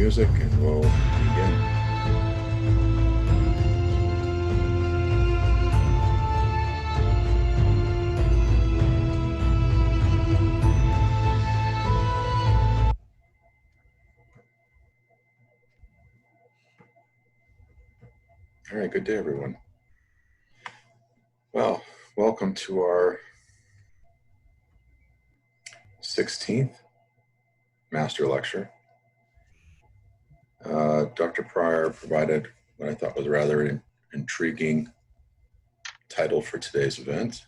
music and we'll begin. All right, good day, everyone. Well, welcome to our 16th master lecture. Dr. Pryor provided what I thought was a rather intriguing title for today's event,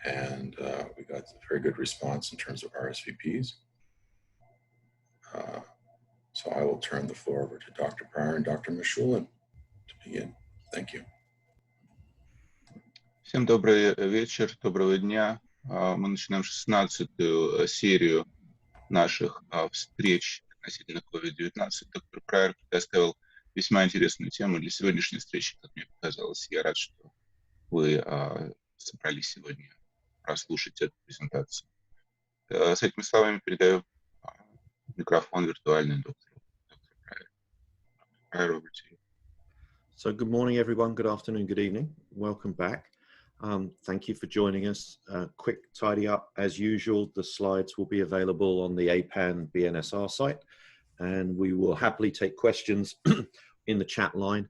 and we got a very good response in terms of RSVPs. So I will turn the floor over to Dr. Pryor and Dr. Mishulin to begin. Thank you. Всем добрый вечер, доброго дня. Мы начинаем 16-ю серию наших встреч относительно COVID-19. Доктор Прайер предоставил весьма интересную тему для сегодняшней встречи, как мне показалось. Я рад, что вы собрались сегодня прослушать эту презентацию. С этими словами передаю микрофон виртуальный доктору Прайеру. Pryor, over to you. So good morning, everyone. Good afternoon, good evening. Welcome back. Thank you for joining us. Quick tidy up. As usual, the slides will be available on the APAN BNSR site, and we will happily take questions in the chat line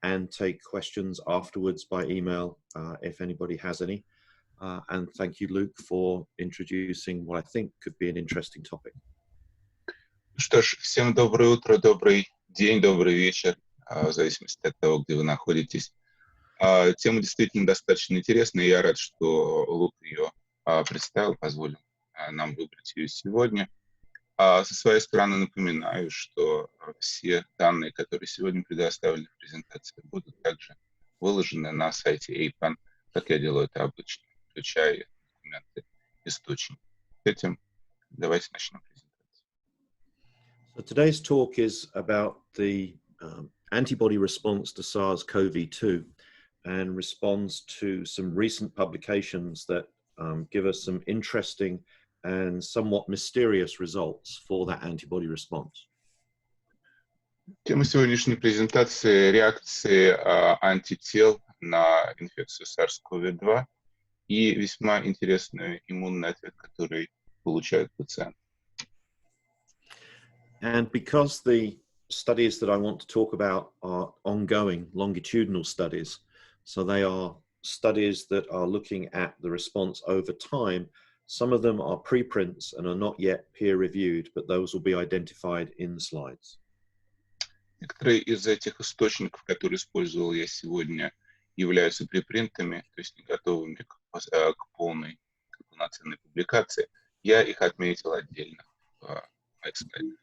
and take questions afterwards by email if anybody has any. And thank you, Luke, for introducing what I think could be an interesting topic. Что ж, всем доброе утро, добрый день, добрый вечер, в зависимости от того, где вы находитесь. Тема действительно достаточно интересная, и я рад, что Лук ее представил, позволил нам выбрать ее сегодня. Со своей стороны напоминаю, что все данные, которые сегодня предоставлены в презентации, будут также выложены на сайте APAN, как я делаю это обычно, включая документы источники. С этим давайте начнем презентацию. So today's talk is about the antibody response to SARS-CoV-2 and responds to some recent publications that give us some interesting and somewhat mysterious results for that antibody response. Тема сегодняшней презентации — реакции антител на инфекцию SARS-CoV-2 и весьма интересный иммунный ответ, который получают пациенты. And because the studies that I want to talk about are ongoing longitudinal studies, so they are studies that are looking at the response over time. Some of them are preprints and are not yet peer-reviewed, but those will be identified in the slides. Некоторые из этих источников, которые использовал я сегодня, являются препринтами, то есть не готовыми к полноценной публикации. Я их отметил отдельно в моих слайдах.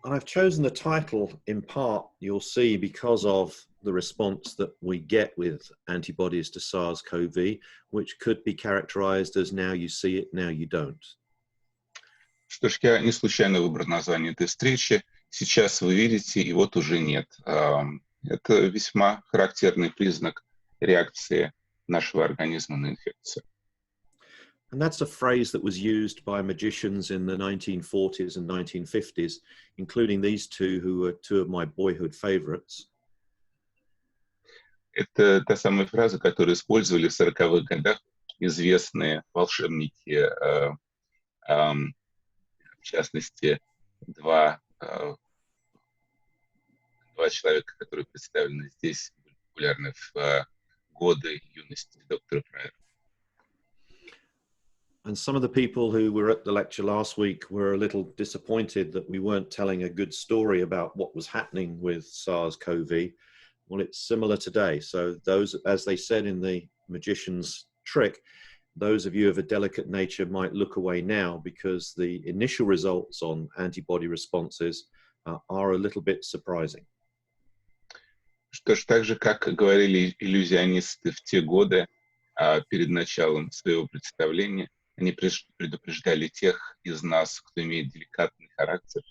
I've chosen the title in part, you'll see, because of the response that we get with antibodies to SARS-CoV, which could be characterized as now you see it, now you don't. Что ж, я не случайно выбрал название этой встречи. Сейчас вы видите, и вот уже нет. Это весьма характерный признак реакции нашего организма на инфекцию. And that's a phrase that was used by magicians in the 1940s and 1950s, including these two, who were two of my boyhood favorites. Это та самая фраза, которую использовали в 40-х годах известные волшебники, в частности, два человека, которые представлены здесь, были популярны в годы юности доктора Прайера. And some of the people who were at the lecture last week were a little disappointed that we weren't telling a good story about what was happening with SARS-CoV. Well, it's similar today. So those, as they said in the magician's trick, those of you of a delicate nature might look away now because the initial results on antibody responses are a little bit surprising. Что ж, так же, как говорили иллюзионисты в те годы, перед началом своего представления, они предупреждали тех из нас, кто имеет деликатный характер,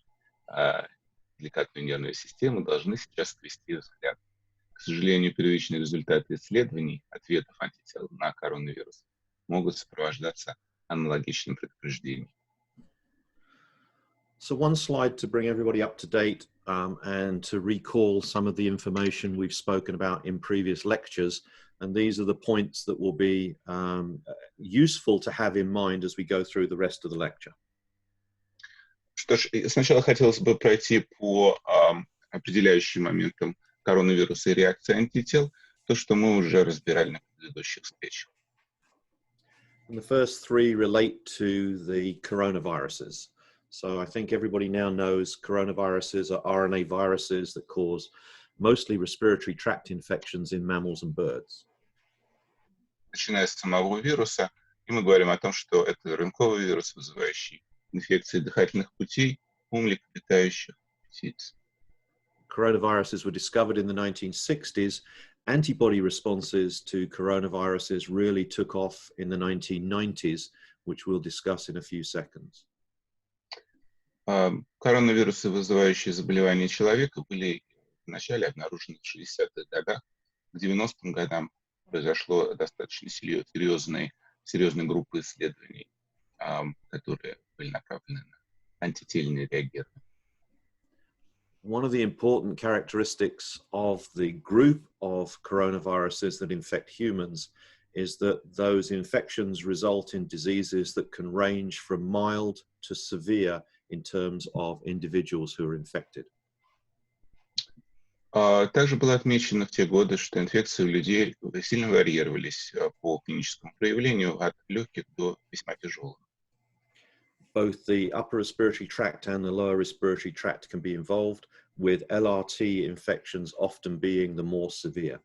деликатную нервную систему, должны сейчас отвести взгляд. К сожалению, первичные результаты исследований ответов антител на коронавирус могут сопровождаться аналогичным предупреждением. So one slide to bring everybody up to date and to recall some of the information we've spoken about in previous lectures. And these are the points that will be useful to have in mind as we go through the rest of the lecture. Что ж, сначала хотелось бы пройти по определяющим моментам коронавируса и реакции антител, то, что мы уже разбирали на предыдущих встречах. And the first three relate to the coronaviruses. So I think everybody now knows coronaviruses are RNA viruses that cause mostly respiratory tract infections in mammals and birds. Начиная с самого вируса, и мы говорим о том, что это рынковый вирус, вызывающий инфекции дыхательных путей у млекопитающих птиц. Coronaviruses were discovered in the 1960s. Antibody responses to coronaviruses really took off in the 1990s, which we'll discuss in a few seconds. Коронавирусы, вызывающие заболевания человека, были вначале обнаружены в 60-х годах. К 90-м годам произошло достаточно серьезные группы исследований, которые были направлены на антительные реагирования. One of the important characteristics of the group of coronaviruses that infect humans is that those infections result in diseases that can range from mild to severe in terms of individuals who are infected. Также было отмечено в те годы, что инфекции у людей сильно варьировались по клиническому проявлению от легких до весьма тяжелых. Both the upper respiratory tract and the lower respiratory tract can be involved, with LRT infections often being the more severe.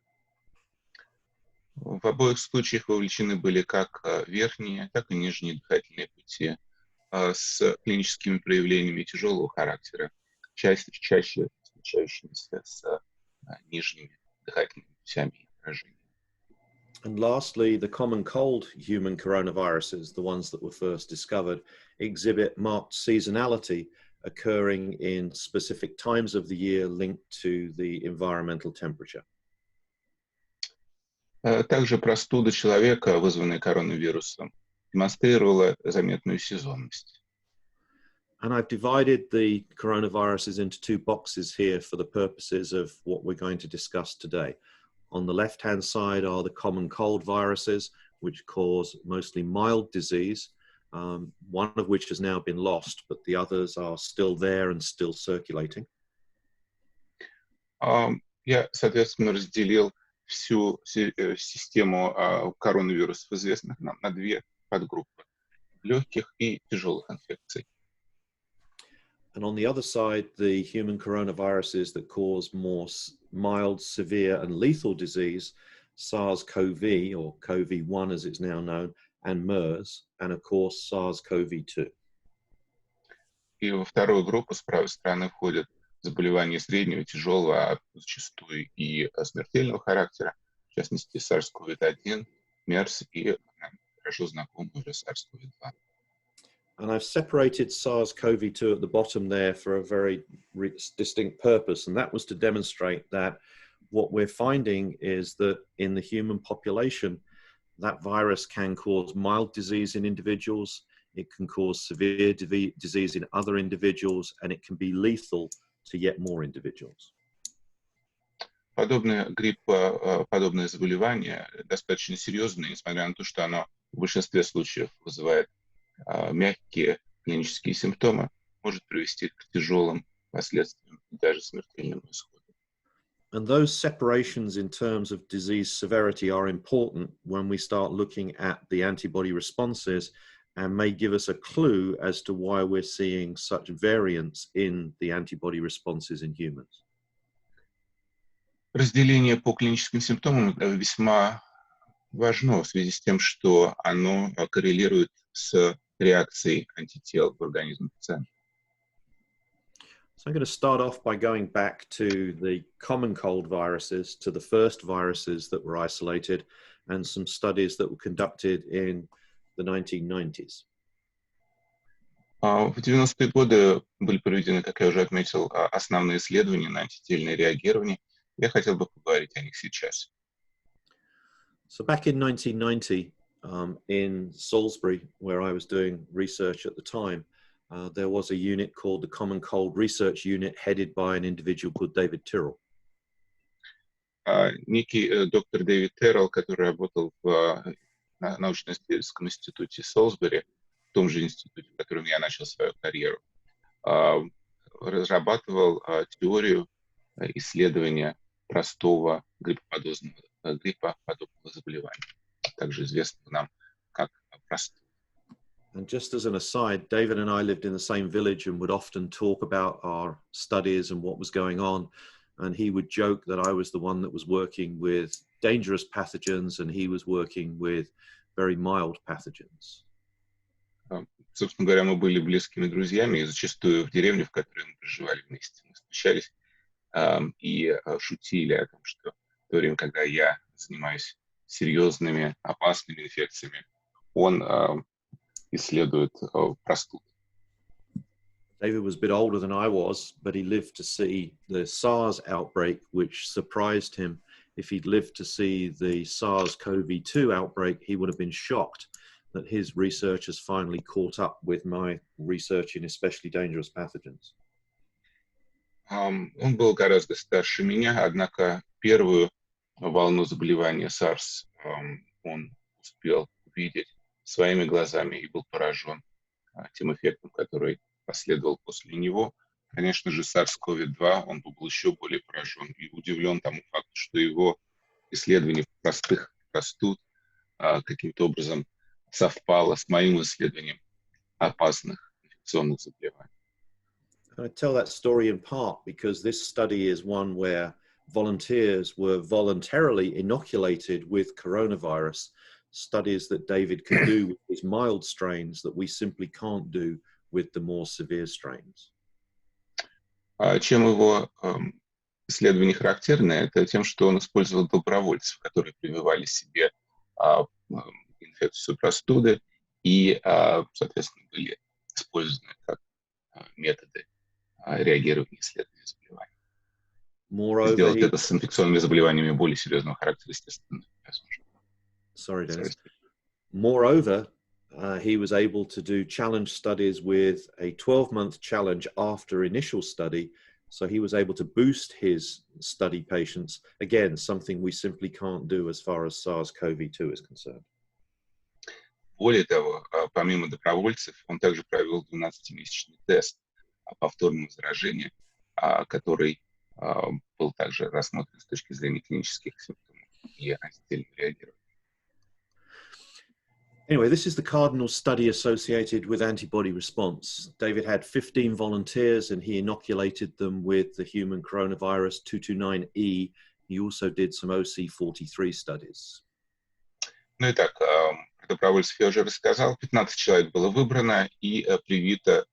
В обоих случаях вовлечены были как верхние, так и нижние дыхательные пути с клиническими проявлениями тяжелого характера, чаще встречающимися с нижними дыхательными путями и поражениями. And lastly, the common cold human coronaviruses, the ones that were first discovered, exhibit marked seasonality occurring in specific times of the year linked to the environmental temperature. Также простуда человека, вызванная коронавирусом, демонстрировала заметную сезонность. And I've divided the coronaviruses into two boxes here for the purposes of what we're going to discuss today. On the left-hand side are the common cold viruses, which cause mostly mild disease, one of which has now been lost, but the others are still there and still circulating. Я, соответственно, разделил всю систему коронавирусов, известных нам, на две подгруппы – легких и тяжелых инфекций. And on the other side, the human coronaviruses that cause more mild, severe, and lethal disease, SARS-CoV, or CoV-1 as it's now known, and MERS, and of course SARS-CoV-2. И во вторую группу с правой стороны входят заболевания среднего, тяжелого, а зачастую и смертельного характера, в частности SARS-CoV-1, MERS и хорошо знакомый уже SARS-CoV-2. And I've separated SARS-CoV-2 at the bottom there for a very distinct purpose, and that was to demonstrate that what we're finding is that in the human population, that virus can cause mild disease in individuals, it can cause severe disease in other individuals, and it can be lethal to yet more individuals. Подобное гриппа, подобное заболевание достаточно серьезное, несмотря на то, что оно в большинстве случаев вызывает мягкие клинические симптомы, может привести к тяжелым последствиям и даже смертельному исходу. And those separations in terms of disease severity are important when we start looking at the antibody responses and may give us a clue as to why we're seeing such variance in the antibody responses in humans. Разделение по клиническим симптомам весьма важно в связи с тем, что оно коррелирует с реакцией антител в организме пациента. So I'm going to start off by going back to the common cold viruses, to the first viruses that were isolated, and some studies that were conducted in the 1990s. В 90-е годы были проведены, как я уже отметил, основные исследования на антительные реагирования. Я хотел бы поговорить о них сейчас. So back in 1990, in Salisbury, where I was doing research at the time, there was a unit called the Common Cold Research Unit, headed by an individual called David Tyrrell. Некий доктор Дэвид Террелл, который работал в научно-исследовательском институте Солсбери, в том же институте, в котором я начал свою карьеру, разрабатывал теорию исследования простого гриппоподобного заболевания, также известного нам как простуда. And just as an aside, David and I lived in the same village and would often talk about our studies and what was going on. And he would joke that I was the one that was working with dangerous pathogens and he was working with very mild pathogens. Собственно говоря, мы были близкими друзьями, и зачастую в деревне, в которой мы проживали вместе, мы встречались и шутили о том, что в то время, когда я занимаюсь серьезными, опасными инфекциями, он исследует простуды. David was a bit older than I was, but he lived to see the SARS outbreak, which surprised him. If he'd lived to see the SARS-CoV-2 outbreak, he would have been shocked that his research has finally caught up with my research in especially dangerous pathogens. Он был гораздо старше меня, однако первую волну заболевания SARS он успел увидеть своими глазами и был поражен тем эффектом, который последовал после него. Конечно же, SARS-CoV-2, он был еще более поражен и удивлен тому факту, что его исследование простых простуд каким-то образом совпало с моим исследованием опасных инфекционных заболеваний. I tell that story in part because this study is one where volunteers were voluntarily inoculated with coronavirus, studies that David could do with his mild strains that we simply can't do with the more severe strains. Чем его исследование характерно, это тем, что он использовал добровольцев, которые прививали себе инфекцию простуды и, соответственно, были использованы как методы реагирования исследования заболеваний. Сделать это с инфекционными заболеваниями более серьезного характера, естественно, невозможно. Sorry, Dennis. Moreover, he was able to do challenge studies with a 12-month challenge after initial study. So he was able to boost his study patients. Again, something we simply can't do as far as SARS-CoV-2 is concerned. Более того, помимо добровольцев, он также провел 12-месячный тест повторного заражения, который был также рассмотрен с точки зрения клинических симптомов и антительного реагирования. Anyway, this is the cardinal study associated with antibody response. David had 15 volunteers and he inoculated them with the human coronavirus 229E. He also did some OC43 studies. Ну и так, про добровольцев я уже рассказал. 15 человек было выбрано и привито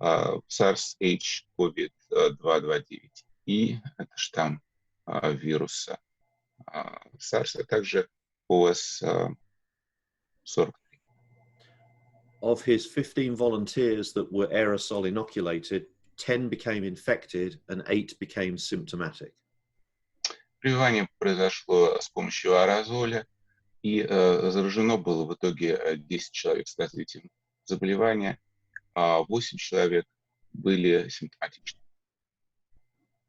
SARS-CoV-229. И это штамм вируса SARS, а также OS-43. Of his 15 volunteers that were aerosol inoculated, 10 became infected and 8 became symptomatic. Прививание произошло с помощью аэрозоля, и заражено было в итоге 10 человек с развитием заболевания, а 8 человек были симптоматичны.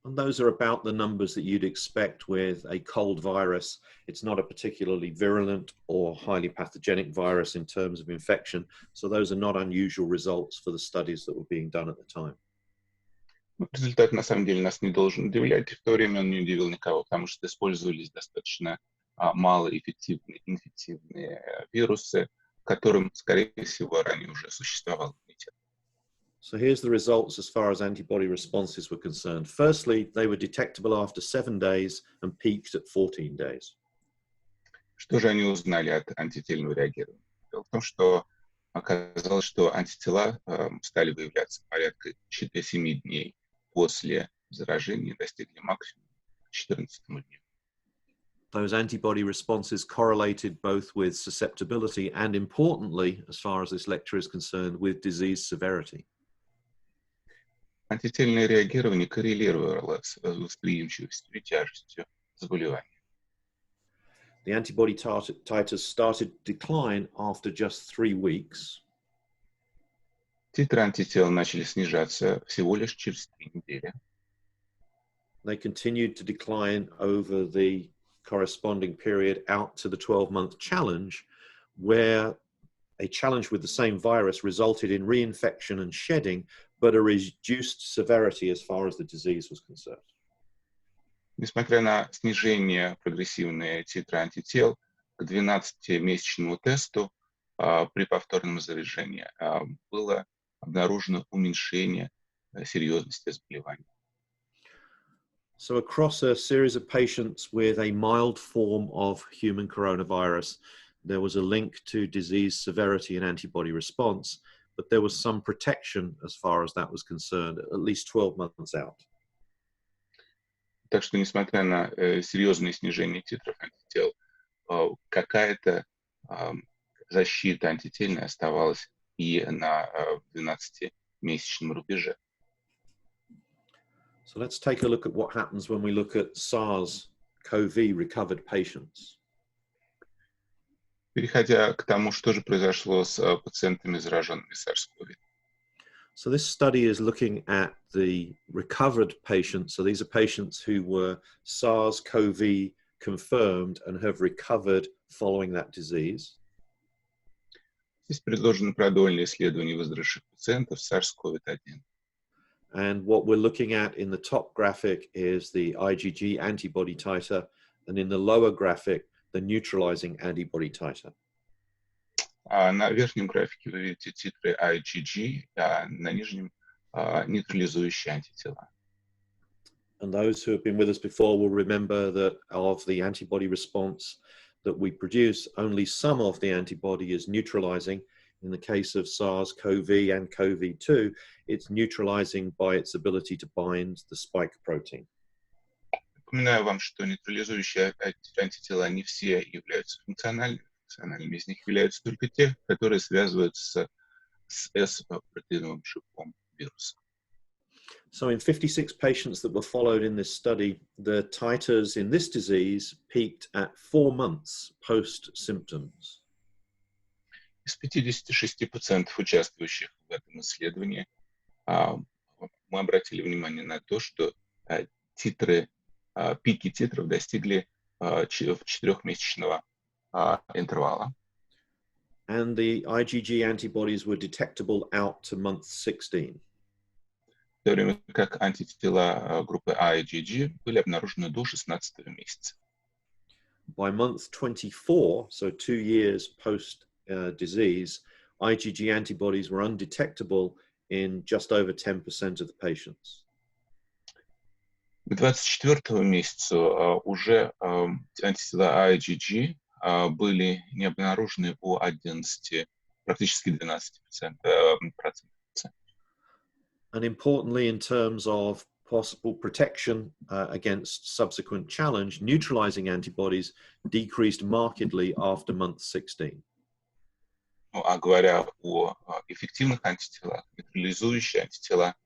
And those are about the numbers that you'd expect with a cold virus. It's not a particularly virulent or highly pathogenic virus in terms of infection. So those are not unusual results for the studies that were being done at the time. Результат на самом деле нас не должен удивлять, и в то время он не удивил никого, потому что использовались достаточно малоэффективные инфективные вирусы, которым, скорее всего, ранее уже существовал иммунитет. So here's the results as far as antibody responses were concerned. Firstly, they were detectable after 7 days and peaked at 14 days. Что же они узнали от антительного реагирования? Дело в том, что оказалось, что антитела стали выявляться порядка 7 дней после заражения, достигли максимума к 14 дню. Those antibody responses correlated both with susceptibility and, importantly, as far as this lecture is concerned, with disease severity. Антительное реагирование коррелировало с восприимчивостью и тяжестью заболевания. The antibody titers started to decline after just 3 weeks. Титры антител начали снижаться всего лишь через 3 недели. They continued to decline over the corresponding period out to the 12-month challenge, where a challenge with the same virus resulted in reinfection and shedding, but a reduced severity as far as the disease was concerned. Несмотря на снижение прогрессивные титры антител, к 12-месячному тесту при повторном заражении было обнаружено уменьшение серьезности заболевания. So across a series of patients with a mild form of human coronavirus, there was a link to disease severity and antibody response, but there was some protection as far as that was concerned, at least 12 months out. Так что, несмотря на серьезное снижение титров антител, какая-то защита антительная оставалась и на 12-месячном рубеже. So let's take a look at what happens when we look at SARS-CoV recovered patients. Переходя к тому, что же произошло с пациентами, зараженными SARS-CoV. So this study is looking at the recovered patients. So these are patients who were SARS-CoV confirmed and have recovered following that disease. Здесь предложено продольное исследование выздоровевших пациентов с SARS-CoV-1. And what we're looking at in the top graphic is the IgG antibody titer, and in the lower graphic, the neutralizing antibody titer. На верхнем графике вы видите титры IgG, а на нижнем нейтрализующие антитела. And those who have been with us before will remember that of the antibody response that we produce, only some of the antibody is neutralizing. In the case of SARS-CoV and CoV-2, it's neutralizing by its ability to bind the spike protein. Напоминаю вам, что нейтрализующие антитела не все являются функциональными. Функциональными из них являются только те, которые связываются с S-протеиновым шипом вируса. So in 56 patients that were followed in this study, the titers in this disease peaked at 4 months post-symptoms. Из 56% участвующих в этом исследовании мы обратили внимание на то, что пики титров достигли 4-месячного интервала. And the IgG antibodies were detectable out to month 16. В то время как антитела группы IgG были обнаружены до 16 месяца. By month 24, so 2 years post disease, IgG antibodies were undetectable in just over 10% of the patients. К 24 месяцу уже антитела IgG были не обнаружены у 11, практически 12%. And importantly, in terms of possible protection against subsequent challenge, neutralizing antibodies decreased markedly after month 16. Ну, а говоря о эффективных антителах, нейтрализующие антитела,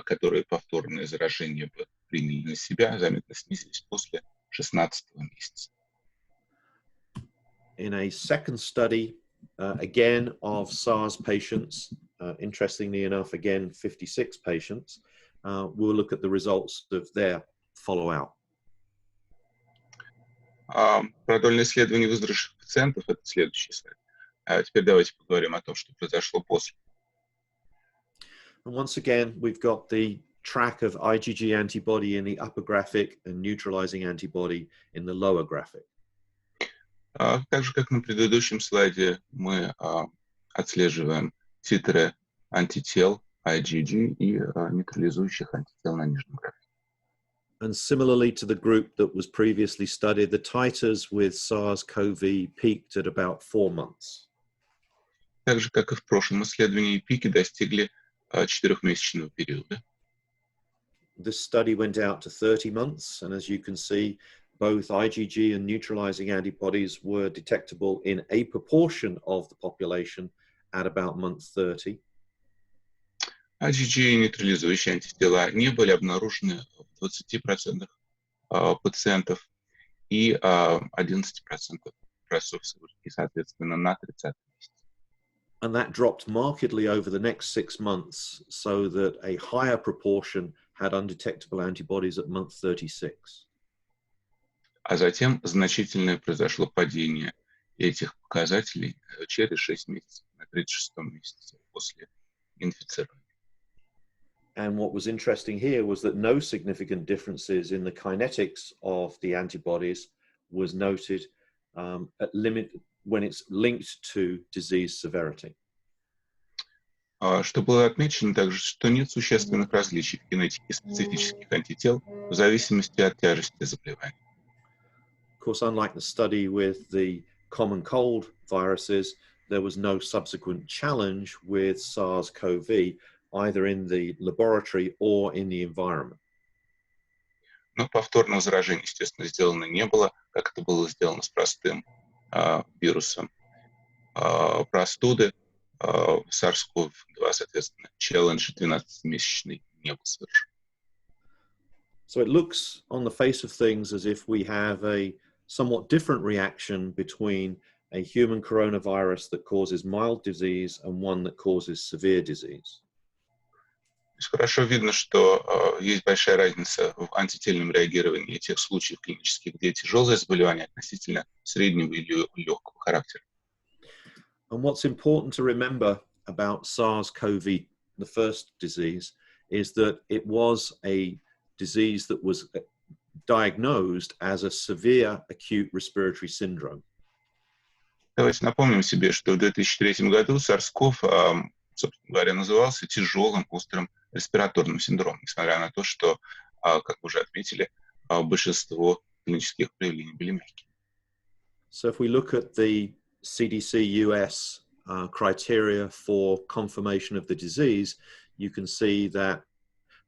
которые повторное заражение приняли на себя, заметно снизились после 16 месяца. In a second study, again of SARS patients, interestingly enough, again 56 patients, we'll look at the results of their follow-out. Продольное исследование выздоровевших пациентов — это следующий слайд. Теперь давайте поговорим о том, что произошло после. And once again, we've got the track of IgG antibody in the upper graphic and neutralizing antibody in the lower graphic. Так же, как на предыдущем слайде, мы отслеживаем титры антител IgG и нейтрализующих антител на нижнем графике. And similarly to the group that was previously studied, the titers with SARS-CoV peaked at about 4 months. Так же, как и в прошлом исследовании, пики достигли 4-месячного периода. This study went out to 30 months, and as you can see, both IgG and neutralizing antibodies were detectable in a proportion of the population at about month 30. IgG и нейтрализующие антитела не были обнаружены в 20% пациентов и 11% образцов, и, соответственно, на 30 месяце. And that dropped markedly over the next 6 months, so that a higher proportion had undetectable antibodies at month 36. А затем значительное произошло падение этих показателей через 6 месяцев, на 36-м месяце после инфицирования. And what was interesting here was that no significant differences in the kinetics of the antibodies was noted at limit when it's linked to disease severity. Что было отмечено также, что нет существенных различий в кинетике специфических антител в зависимости от тяжести заболевания. Of course, unlike the study with the common cold viruses, there was no subsequent challenge with SARS-CoV, either in the laboratory or in the environment. Но повторного заражения, естественно, сделано не было, как это было сделано с простым вирусом простуды, SARS-CoV-2, соответственно, челлендж 12-месячный не был совершен. So it looks on the face of things as if we have a somewhat different reaction between a human coronavirus that causes mild disease and one that causes severe disease. То есть хорошо видно, что есть большая разница в антительном реагировании тех случаев клинических, где тяжелое заболевание относительно среднего или легкого характера. And what's important to remember about SARS-CoV, the first disease, is that it was a disease that was diagnosed as a severe acute respiratory syndrome. Давайте напомним себе, что в 2003 году SARS-CoV, собственно говоря, назывался тяжелым острым респираторным синдромом, несмотря на то, что, как вы уже отметили, большинство клинических проявлений были мягкие. So if we look at the CDC US criteria for confirmation of the disease, you can see that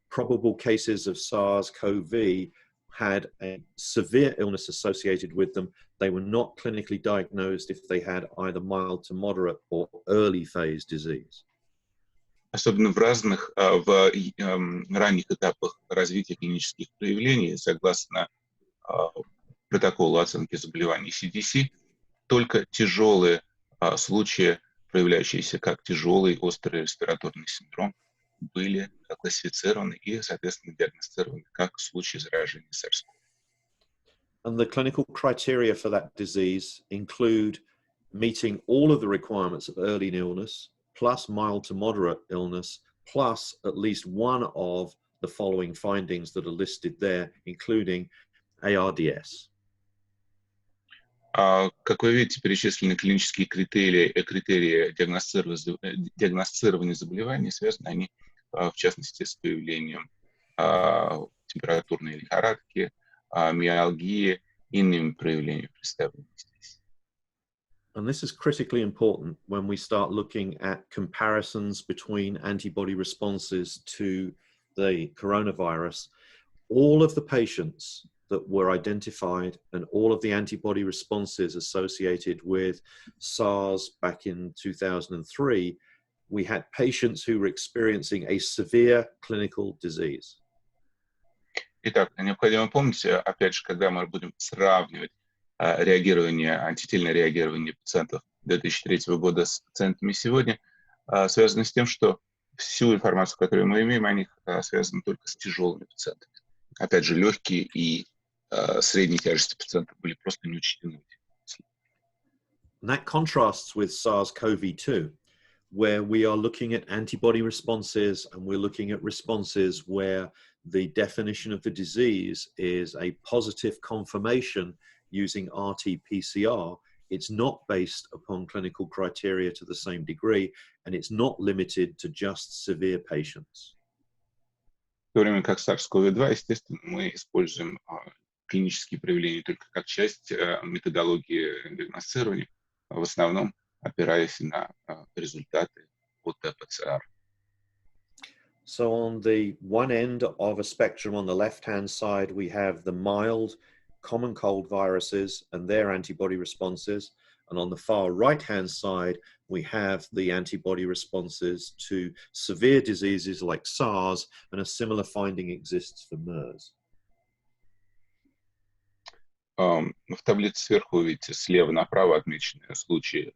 probable cases of SARS-CoV had a severe illness associated with them. They were not clinically diagnosed if they had either mild to moderate or early phase disease. Особенно в ранних этапах развития клинических проявлений, согласно протоколу оценки заболеваний CDC, только тяжелые случаи, проявляющиеся как тяжелый острый респираторный синдром, были классифицированы и, соответственно, диагностированы как случаи заражения SARS-CoV. And the clinical criteria for that disease include meeting all of the requirements of early illness, plus mild to moderate illness, plus at least one of the following findings that are listed there, including ARDS. Как вы видите, перечислены клинические критерии диагностирования заболеваний, связаны они, в частности, с появлением температурной лихорадки, миалгии, иными проявлениями, представленными здесь. And this is critically important when we start looking at comparisons between antibody responses to the coronavirus. All of the patients that were identified and all of the antibody responses associated with SARS back in 2003, we had patients who were experiencing a severe clinical disease. Итак, необходимо помнить, опять же, когда мы будем сравнивать антительное реагирование пациентов 2003 года с пациентами сегодня, связано с тем, что всю информацию, которую мы имеем о них, связана только с тяжелыми пациентами. Опять же, легкие и средней тяжести пациентов были просто не учтены. And that contrasts with SARS-CoV-2, where we are looking at antibody responses and we're looking at responses where the definition of the disease is a positive confirmation using RT-PCR. It's not based upon clinical criteria to the same degree, and it's not limited to just severe patients. В то время как SARS-CoV-2, естественно, мы используем клинические проявления только как часть методологии диагностирования, в основном опираясь на результаты от ПЦР. So on the one end of a spectrum, on the left-hand side, we have the mild common cold viruses and their antibody responses. And on the far right-hand side, we have the antibody responses to severe diseases like SARS, and a similar finding exists for MERS. В таблице сверху вы видите слева направо отмечены случаи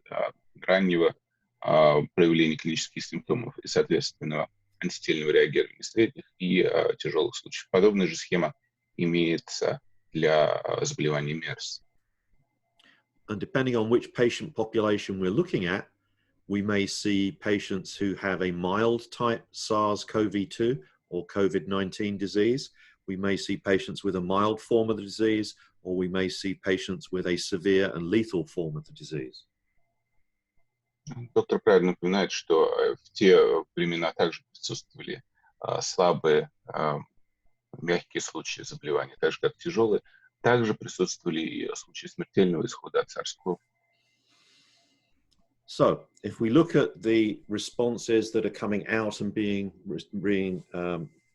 раннего проявления клинических симптомов и соответственного антительного реагирования средних и тяжелых случаев. Подобная же схема имеется для заболеваний MERS. And depending on which patient population we're looking at, we may see patients who have a mild type SARS-CoV-2 or COVID-19 disease. We may see patients with a mild form of the disease, or we may see patients with a severe and lethal form of the disease. Доктор правильно напоминает, что в те времена также присутствовали слабые, мягкие случаи заболевания, так же как тяжелые. Также присутствовали и случаи смертельного исхода от SARS-CoV. So, if we look at the responses that are coming out and being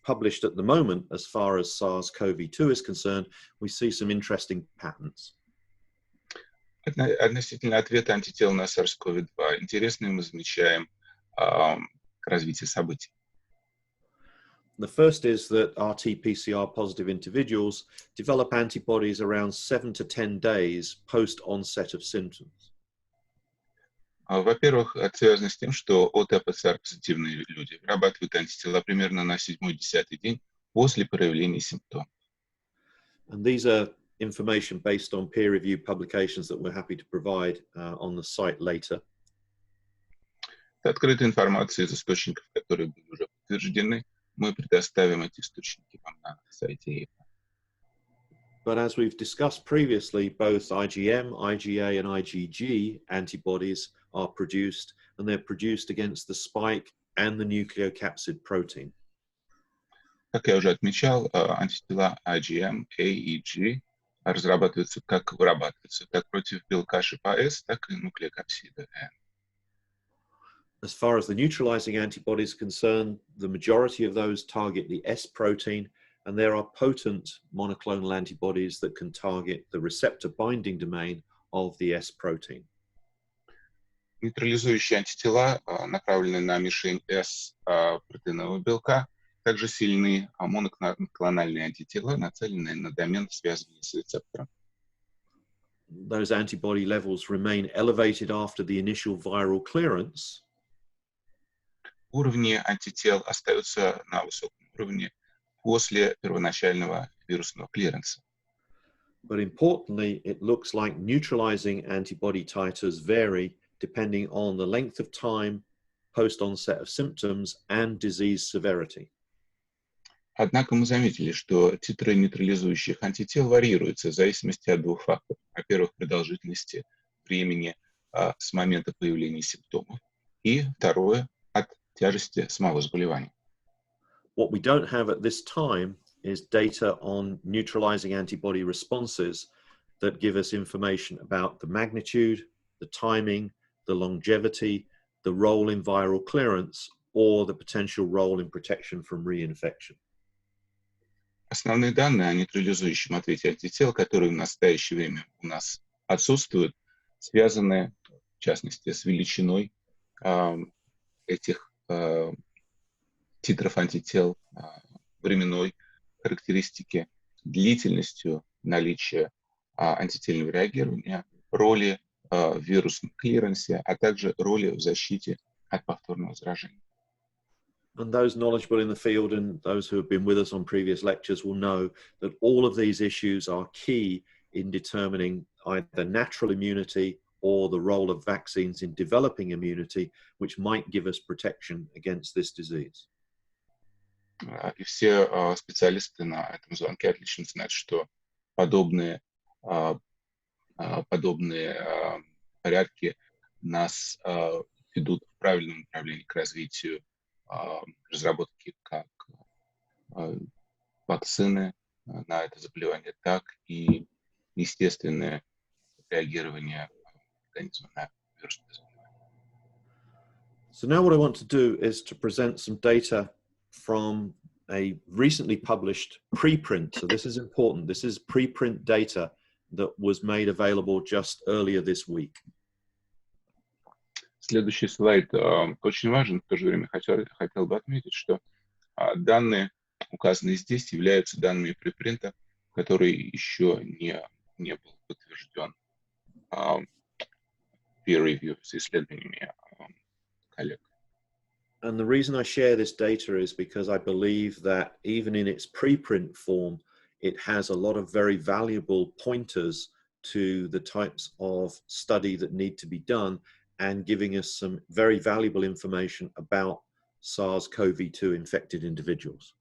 published at the moment as far as SARS-CoV-2 is concerned, we see some interesting patterns. Относительно ответа антител на SARS-CoV-2, интересные мы замечаем развитие событий. The first is that RT-PCR positive individuals develop antibodies around 7 to 10 days post onset of symptoms. Во-первых, это связано с тем, что ОТ-ПЦР-позитивные люди вырабатывают антитела примерно на 7-10 день после проявления симптомов. And these are information based on peer-reviewed publications that we're happy to provide on the site later. Это открытая информация из источников, которые были уже подтверждены. Мы предоставим эти источники вам на сайте. But as we've discussed previously, both IgM, IgA, and IgG antibodies are produced, and they're produced against the spike and the nucleocapsid protein. Как я уже отмечал, антитела IgM, A и G вырабатываются как против белка шипа S, так и нуклеокапсида N. As far as the neutralizing antibodies are concerned, the majority of those target the S protein, and there are potent monoclonal antibodies that can target the receptor binding domain of the S protein. Нейтрализующие антитела, направленные на мишень S протеинового белка, также сильны моноклональные антитела, нацеленные на домен, связанный с рецептором. Those antibody levels remain elevated after the initial viral clearance. Уровни антител остаются на высоком уровне после первоначального вирусного клиренса. But importantly, it looks like neutralizing antibody titers vary depending on the length of time post-onset of symptoms and disease severity. Однако мы заметили, что титры нейтрализующих антител варьируются в зависимости от двух факторов. Во-первых, продолжительности времени с момента появления симптомов, и второе, от тяжести самого заболевания. What we don't have at this time is data on neutralizing antibody responses that give us information about the magnitude, the timing, the longevity, the role in viral clearance, or the potential role in protection from reinfection. Основные данные о нейтрализующем ответе антител, которые в настоящее время у нас отсутствуют, связаны, в частности, с величиной этих титров антител, временной характеристики, длительностью наличия антительного реагирования, роли в вирусном клиренсе, а также роли в защите от повторного заражения. And those knowledgeable in the field and those who have been with us on previous lectures will know that all of these issues are key in determining either natural immunity or the role of vaccines in developing immunity, which might give us protection against this disease. И все специалисты на этом звонке отлично знают, что подобные порядки нас ведут в правильном направлении к развитию разработки как вакцины на это заболевание, так и естественное реагирование организма на вирусное заболевание. So now what I want to do is to present some data from a recently published preprint. So this is important. This is preprint data that was made available just earlier this week. Следующий слайд очень важен, в то же время хотел бы отметить, что данные, указанные здесь, являются данными препринта, который еще не был подтвержден peer review с исследованиями коллег. And the reason I share this data is because I believe that even in its preprint form, it has a lot of very valuable pointers to the types of study that need to be done and giving us some very valuable information about SARS-CoV-2 infected individuals.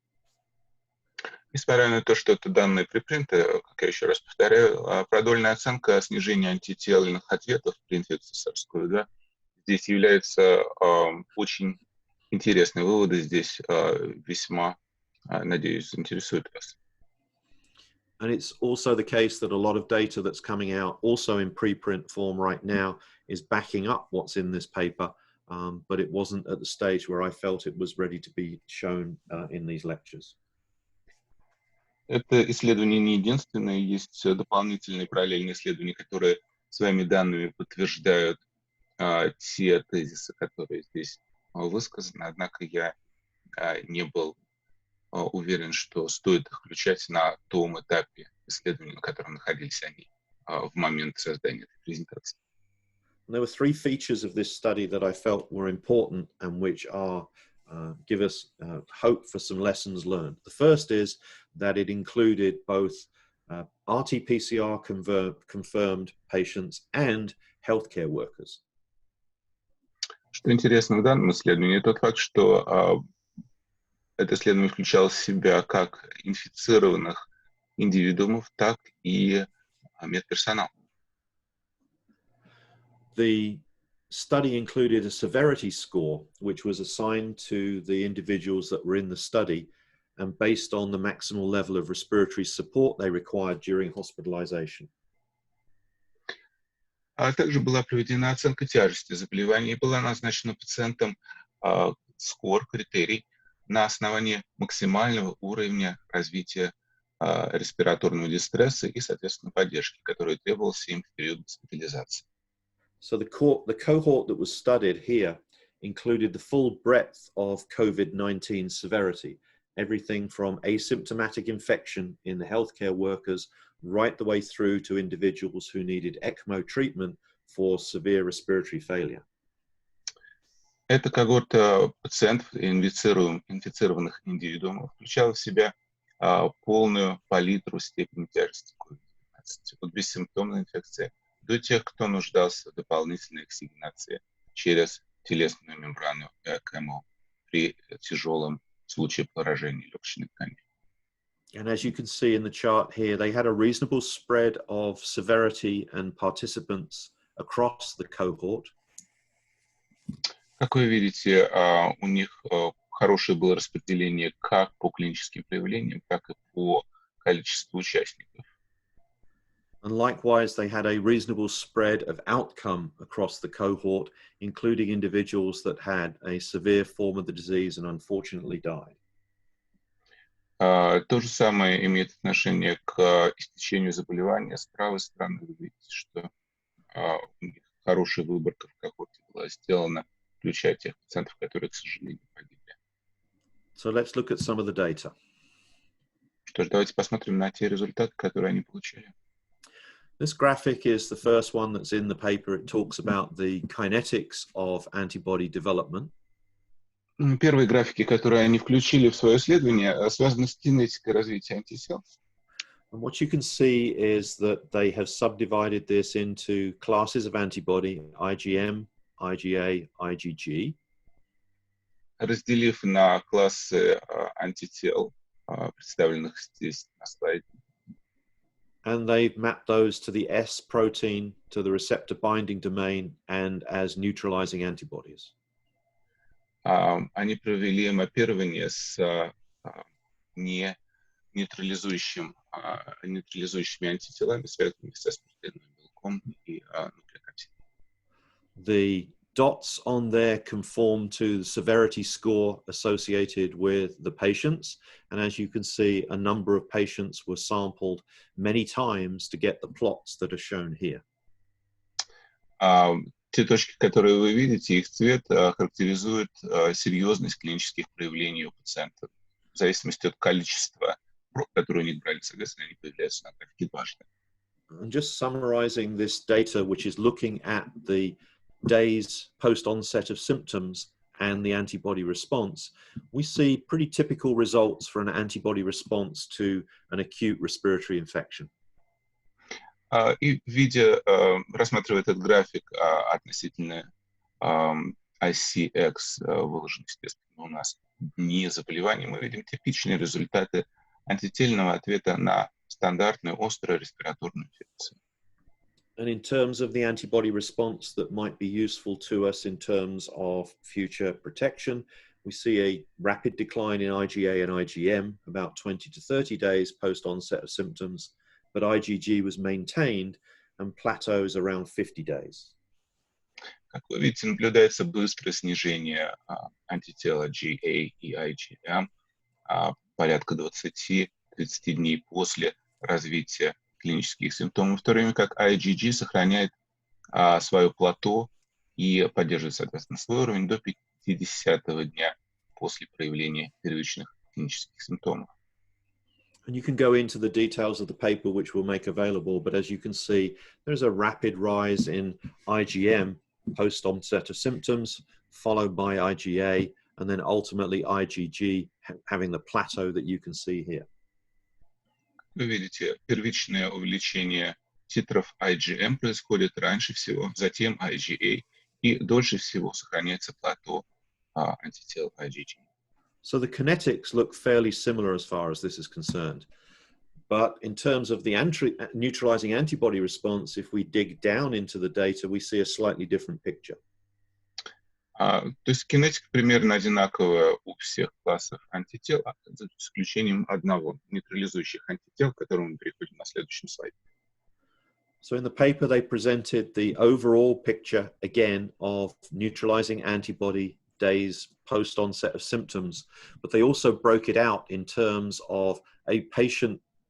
Несмотря на то, что это данные препринты, как я еще раз повторяю, продольная оценка снижения антительных ответов при инфекции SARS-CoV-2 здесь является очень интересные выводы. Здесь весьма, надеюсь, заинтересует вас. And it's also the case that a lot of data that's coming out also in preprint form right now is backing up what's in this paper, but it wasn't at the stage where I felt it was ready to be shown in these lectures. Это исследование не единственное, есть дополнительные параллельные исследования, которые своими данными подтверждают те тезисы, которые здесь высказаны, однако я не был уверен, что стоит их включать на том этапе исследования, на котором находились они в момент создания этой презентации. There were three features of this study that I felt were important and which are give us hope for some lessons learned. The first is that it included both RT-PCR confirmed patients and healthcare workers. Что интересно в данном исследовании, тот факт, что это исследование включало в себя как инфицированных индивидуумов, так и медперсонал. The study included a severity score, which was assigned to the individuals that were in the study and based on the maximal level of respiratory support they required during hospitalization. А также была проведена оценка тяжести заболевания и была назначена пациентам критерий на основании максимального уровня развития респираторного дистресса и, соответственно, поддержки, которая требовалась им в период госпитализации. So the cohort that was studied here included the full breadth of COVID-19 severity, everything from asymptomatic infection in the healthcare workers right the way through to individuals who needed ECMO treatment for severe respiratory failure. Эта когорта пациентов, инфицированных индивидуумов, включала в себя полную палитру степени тяжести COVID-19, от бессимптомной инфекции до тех, кто нуждался в дополнительной оксигенации через телесную мембрану ЭКМО при тяжелом случае поражения легочной ткани. And as you can see in the chart here, they had a reasonable spread of severity and participants across the cohort. Как вы видите, у них хорошее было распределение как по клиническим проявлениям, так и по количеству участников. And likewise, they had a reasonable spread of outcome across the cohort, including individuals that had a severe form of the disease and unfortunately died. То же самое имеет отношение к истечению заболевания. С правой стороны вы видите, что у них хорошая выборка в когорте была сделана, включая тех пациентов, которые, к сожалению, погибли. So let's look at some of the data. Что ж, давайте посмотрим на те результаты, которые они получили. This graphic is the first one that's in the paper. It talks about the kinetics of antibody development. Первые графики, которые они включили в свое исследование, связаны с кинетикой развития антител. And what you can see is that they have subdivided this into classes of antibody, IgM, IgA, IgG. Разделив на классы антител, представленных здесь на слайде. And they've mapped those to the S protein, to the receptor binding domain, and as neutralizing antibodies. Они провели маппирование с нейтрализующими антителами, связанными со смертельным белком и нуклеокапсидом. The dots on there conform to the severity score associated with the patients. And as you can see, a number of patients were sampled many times to get the plots that are shown here. Те точки, которые вы видите, их цвет характеризует серьезность клинических проявлений у пациентов. В зависимости от количества проб, которые у них брали, соответственно, они появляются на графике дважды. And just summarizing this data, which is looking at the days post-onset of symptoms and the antibody response, we see pretty typical results for an antibody response to an acute respiratory infection. И рассматривая этот график относительно оси X, выложен, естественно, у нас дни заболевания, мы видим типичные результаты антительного ответа на стандартную острую респираторную инфекцию. And in terms of the antibody response that might be useful to us in terms of future protection, we see a rapid decline in IgA and IgM about 20 to 30 days post-onset of symptoms, but IgG was maintained and plateaus around 50 days. Как вы видите, наблюдается быстрое снижение антитела GA и IgM порядка 20-30 дней после развития клинических симптомов, в то время как IgG сохраняет свое плато и поддерживает, соответственно, свой уровень до 50-го дня после проявления первичных клинических симптомов. And you can go into the details of the paper, which we'll make available, but as you can see, there's a rapid rise in IgM post-onset of symptoms, followed by IgA, and then ultimately IgG having the plateau that you can see here. Вы видите, первичное увеличение титров IgM происходит раньше всего, затем IgA, и дольше всего сохраняется плато антител IgG. So the kinetics look fairly similar as far as this is concerned. But in terms of the neutralizing antibody response, if we dig down into the data, we see a slightly different picture. То есть кинетика примерно одинаковая у всех классов антител, за исключением одного, нейтрализующих антител, к которому мы переходим на следующем слайде. So in the paper, they presented the overall picture, again, of neutralizing antibody days post-onset of symptoms, but they also broke it out in terms of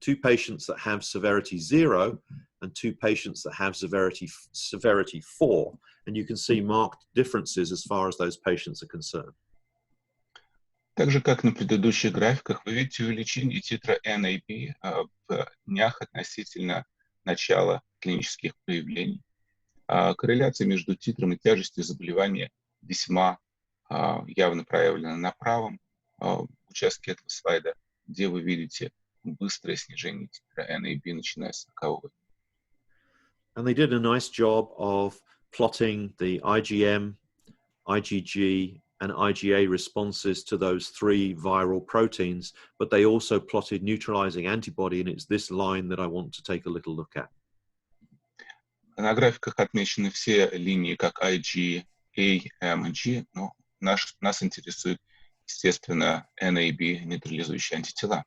two patients that have severity 0 and two patients that have severity 4. And you can see marked differences as far as those patients are concerned. Так же, как на предыдущих графиках, вы видите увеличение титра NAB в днях относительно начала клинических проявлений. Корреляция между титром и тяжестью заболевания весьма явно проявлена на правом участке этого слайда, где вы видите быстрое снижение титра NAB, начиная с 40-го. And they did a nice job of plotting the IgM, IgG, and IgA responses to those three viral proteins, but they also plotted neutralizing antibody, and it's this line that I want to take a little look at. На графиках отмечены все линии, как IG, A, M и G, но нас интересует, естественно, NAB, нейтрализующие антитела.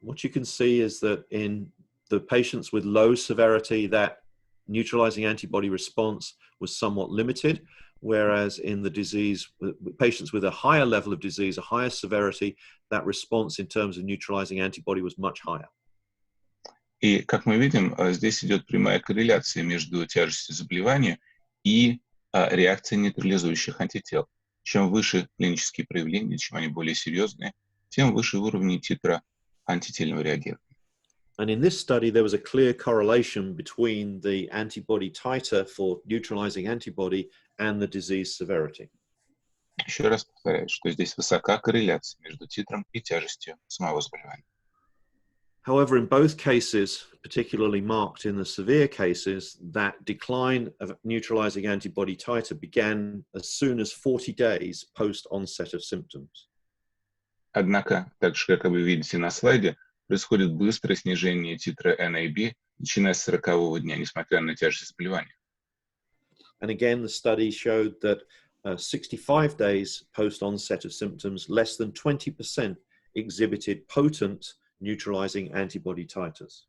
What you can see is that in the patients with low severity, that neutralizing antibody response was somewhat limited, whereas in the disease, patients with a higher level of disease, a higher severity, that response in terms of neutralizing antibody was much higher. И, как мы видим, здесь идет прямая корреляция между тяжестью заболевания и реакцией нейтрализующих антител. Чем выше клинические проявления, чем они более серьезные, тем выше уровни титра антительного реагирования. And in this study, there was a clear correlation between the antibody titer for neutralizing antibody and the disease severity. Еще раз повторяю, что здесь высока корреляция между титром и тяжестью самого заболевания. However, in both cases, particularly marked in the severe cases, that decline of neutralizing antibody titer began as soon as 40 days post-onset of symptoms. Однако, так же, как вы видите на слайде, происходит быстрое снижение титра NAB, начиная с 40-го дня, несмотря на тяжесть заболевания. And again, the study showed that 65 days post-onset of symptoms, less than 20% exhibited potent neutralizing antibody titers.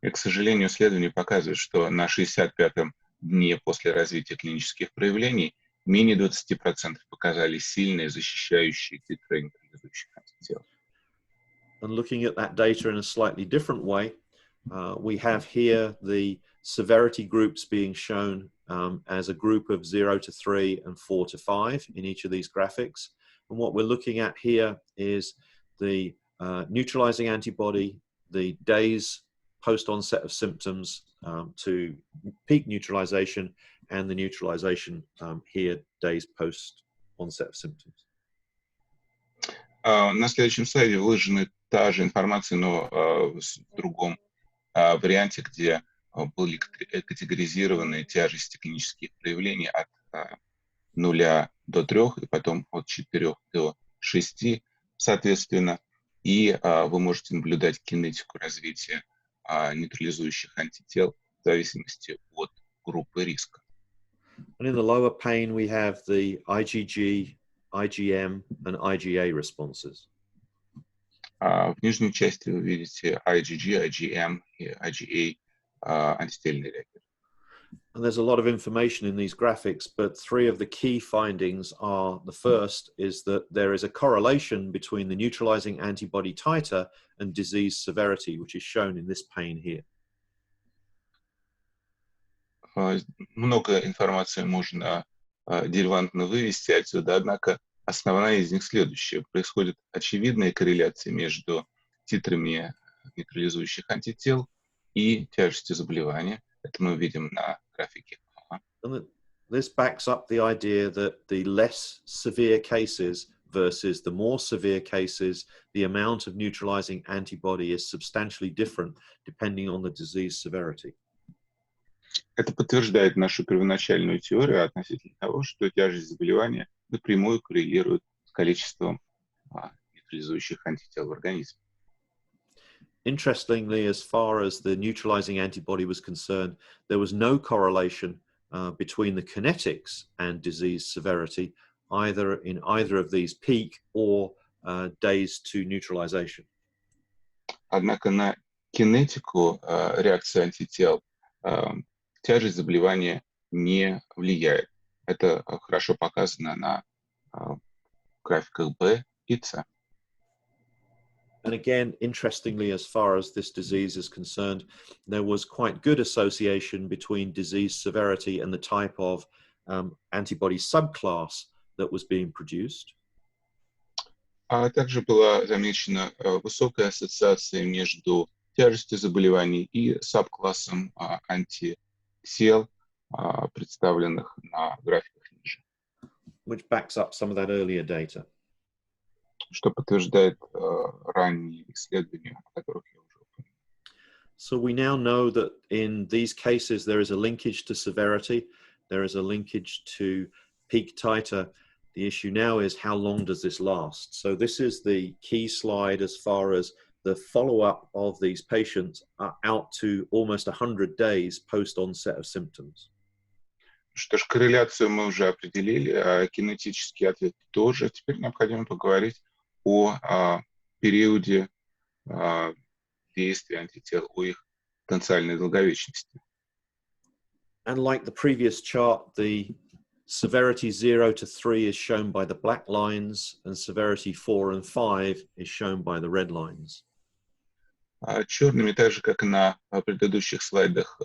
И, к сожалению, исследование показывает, что на 65-м дне после развития клинических проявлений менее 20% показали сильные защищающие титры нейтрализующих антител. And looking at that data in a slightly different way, we have here the severity groups being shown as a group of 0 to 3 and 4 to 5 in each of these graphics. And what we're looking at here is the neutralizing antibody, the days post-onset of symptoms to peak neutralization, and the neutralization here days post onset of symptoms. На следующем слайде выложена та же информация, но в другом варианте, где были категоризированы тяжести клинических проявлений от 0 до 3 и потом от 4 до 6, соответственно. И вы можете наблюдать кинетику развития нейтрализующих антител в зависимости от группы риска. And in the lower pane, we have the IgG, IgM, and IgA responses. В нижней части вы видите IgG, IgM и IgA антительные реакции. And there's a lot of information in these graphics, but three of the key findings are: the first is that there is a correlation between the neutralizing antibody titer and disease severity, which is shown in this pane here. Много информации можно деривантно вывести отсюда, однако основная из них следующая. Происходит очевидная корреляция между титрами нейтрализующих антител и тяжестью заболевания. Это мы видим на графике. And this backs up the idea that the less severe cases versus the more severe cases, the amount of neutralizing antibody is substantially different depending on the disease severity. Это подтверждает нашу первоначальную теорию относительно того, что тяжесть заболевания напрямую коррелирует с количеством нейтрализующих антител в организме. Interestingly, as far as the neutralizing antibody was concerned, there was no correlation between the kinetics and disease severity, either in either of these peak or days to neutralization. Однако на кинетику реакции антител тяжесть заболевания не влияет. Это хорошо показано на графиках B и C. And again, interestingly, as far as this disease is concerned, there was quite good association between disease severity and the type of antibody subclass that was being produced. А также была замечена высокая ассоциация между тяжестью заболеваний и сабклассом антител, представленных на графиках ниже. Which backs up some of that earlier data. Что подтверждает ранние исследования, о которых я уже упомянул. So we now know that in these cases there is a linkage to severity, there is a linkage to peak titer. The issue now is how long does this last? So this is the key slide as far as the follow-up of these patients out to almost 100 days post-onset of symptoms. Что ж, корреляцию мы уже определили, а кинетический ответ тоже. Теперь необходимо поговорить о периоде действия антител, о их потенциальной долговечности. And like the previous chart, the severity 0 to 3 is shown by the black lines, and severity 4 and 5 is shown by the red lines. Черными, так же, как и на предыдущих слайдах,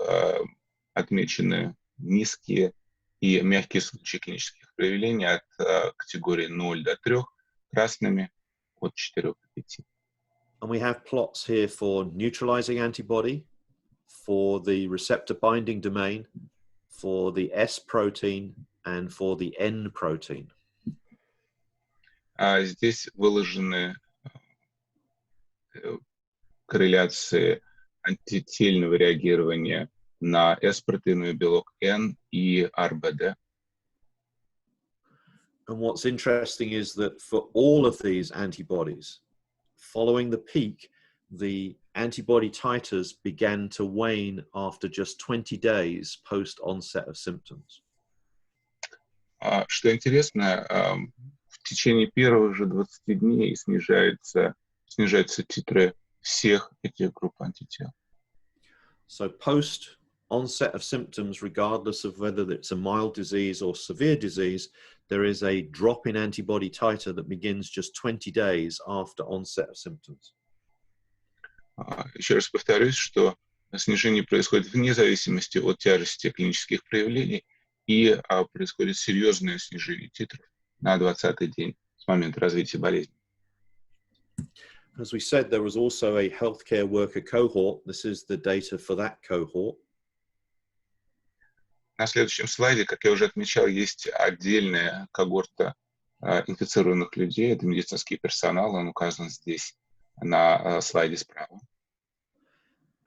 отмечены низкие и мягкие случаи клинических проявлений от категории 0 до 3, красными от 4 до 5. And we have plots here for neutralizing antibody, for the receptor binding domain, for the S protein, and for the N protein. Здесь выложены корреляции антительного реагирования на S-протеиновый белок N и RBD. And what's interesting is that for all of these antibodies, following the peak, the antibody titers began to wane after just 20 days post-onset of symptoms. Что интересно, в течение первых же 20 дней снижаются титры всех этих групп антител. So post-onset of symptoms, regardless of whether it's a mild disease or severe disease, there is a drop in antibody titer that begins just 20 days after onset of symptoms. Еще раз повторюсь, что снижение происходит вне зависимости от тяжести клинических проявлений и происходит серьезное снижение титров на 20-й день с момента развития болезни. As we said, there was also a healthcare worker cohort. This is the data for that cohort. На следующем слайде, как я уже отмечал, есть отдельная когорта инфицированных людей. Это медицинский персонал, он указан здесь на слайде справа.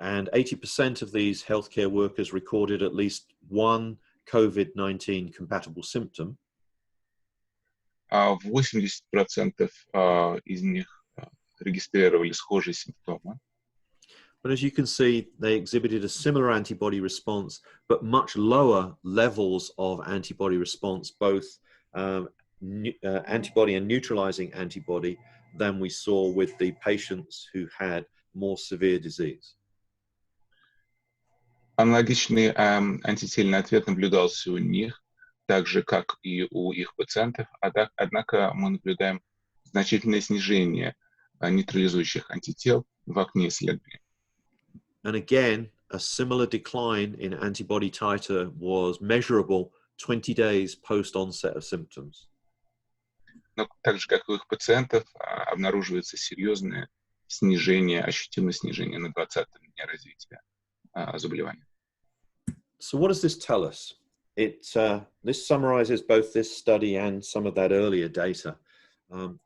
And 80% of these healthcare workers recorded at least one COVID-19 compatible symptom. 80% из них регистрировали схожие симптомы. But as you can see, they exhibited a similar antibody response, but much lower levels of antibody response, both antibody and neutralizing antibody, than we saw with the patients who had more severe disease. Аналогичный антительный ответ наблюдался у них, так же, как и у их пациентов, однако мы наблюдаем значительное снижение нейтрализующих антител в окне исследования. And again, a similar decline in antibody titer was measurable 20 days post-onset of symptoms. Но так же, как и у их пациентов, обнаруживается серьезное снижение, ощутимое снижение на 20-м дне развития заболевания. So what does this tell us? This summarizes both this study and some of that earlier data.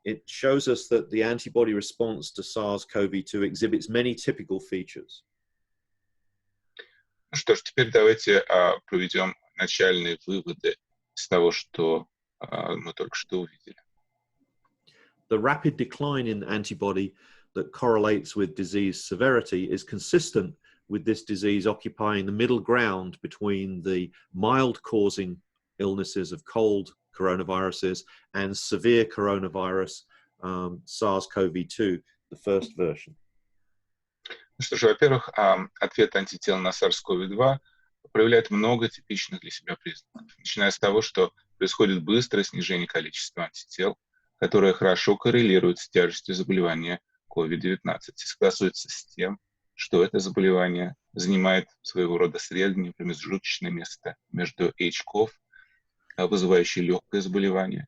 It shows us that the antibody response to SARS-CoV-2 exhibits many typical features. Ну что ж, теперь давайте проведем начальные выводы из того, что мы только что увидели. The rapid decline in antibody that correlates with disease severity is consistent with this disease occupying the middle ground between the mild causing illnesses of cold coronaviruses and severe coronavirus, SARS-CoV-2, the first version. Ну что же, во-первых, ответ антител на SARS-CoV-2 проявляет много типичных для себя признаков, начиная с того, что происходит быстрое снижение количества антител, которое хорошо коррелирует с тяжестью заболевания COVID-19 и согласуется с тем, что это заболевание занимает своего рода среднее промежуточное место между H-CoV, вызывающей легкое заболевание,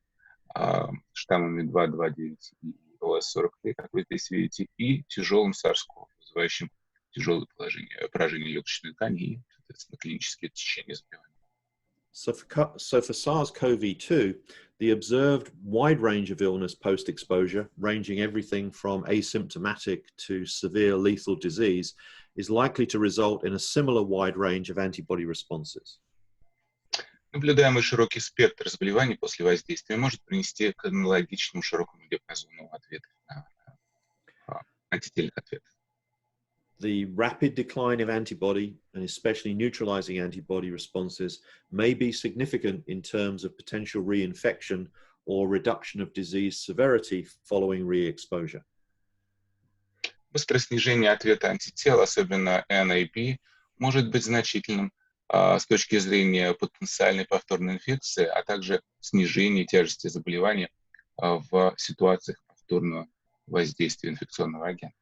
штаммами 2.2.9 и OS-43, как вы здесь видите, и тяжелым SARS-CoV, вызывающим тяжелое поражение легочной ткани и, соответственно, клинические течения заболевания. So for SARS-CoV-2, the observed wide range of illness post-exposure, ranging everything from asymptomatic to severe lethal disease, is likely to result in a similar wide range of antibody responses. Наблюдаемый широкий спектр заболеваний после воздействия может привести к аналогичному широкому диапазону ответов на антительных ответов. The rapid decline of antibody, and especially neutralizing antibody responses, may be significant in terms of potential reinfection or reduction of disease severity following re-exposure. Быстрое снижение ответа антител, особенно NAB, может быть значительным с точки зрения потенциальной повторной инфекции, а также снижение тяжести заболевания в ситуациях повторного воздействия инфекционного агента.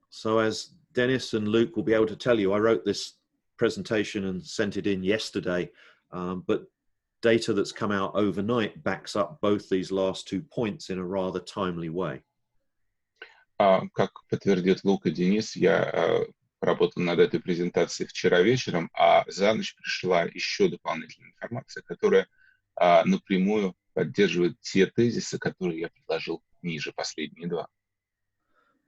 So as Dennis and Luke will be able to tell you, I wrote this presentation and sent it in yesterday, but data that's come out overnight backs up both these last 2 points in a rather timely way. Как подтвердит Лук и Денис, я работал над этой презентацией вчера вечером, а за ночь пришла еще дополнительная информация, которая напрямую поддерживает те тезисы, которые я предложил ниже, последние два.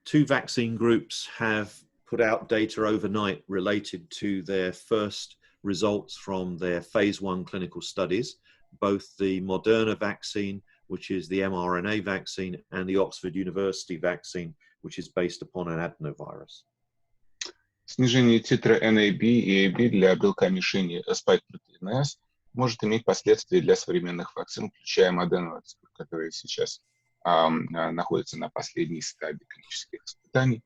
2 vaccine groups have put out data overnight related to their first results from their phase 1 clinical studies, both the Moderna vaccine, which is the mRNA vaccine, and the Oxford University vaccine, which is based upon an adenovirus. Снижение титра NAB и AB для белка мишени spike-протеина S может иметь последствия для современных вакцин, включая Moderna, которые сейчас находятся на последней стадии клинических испытаний.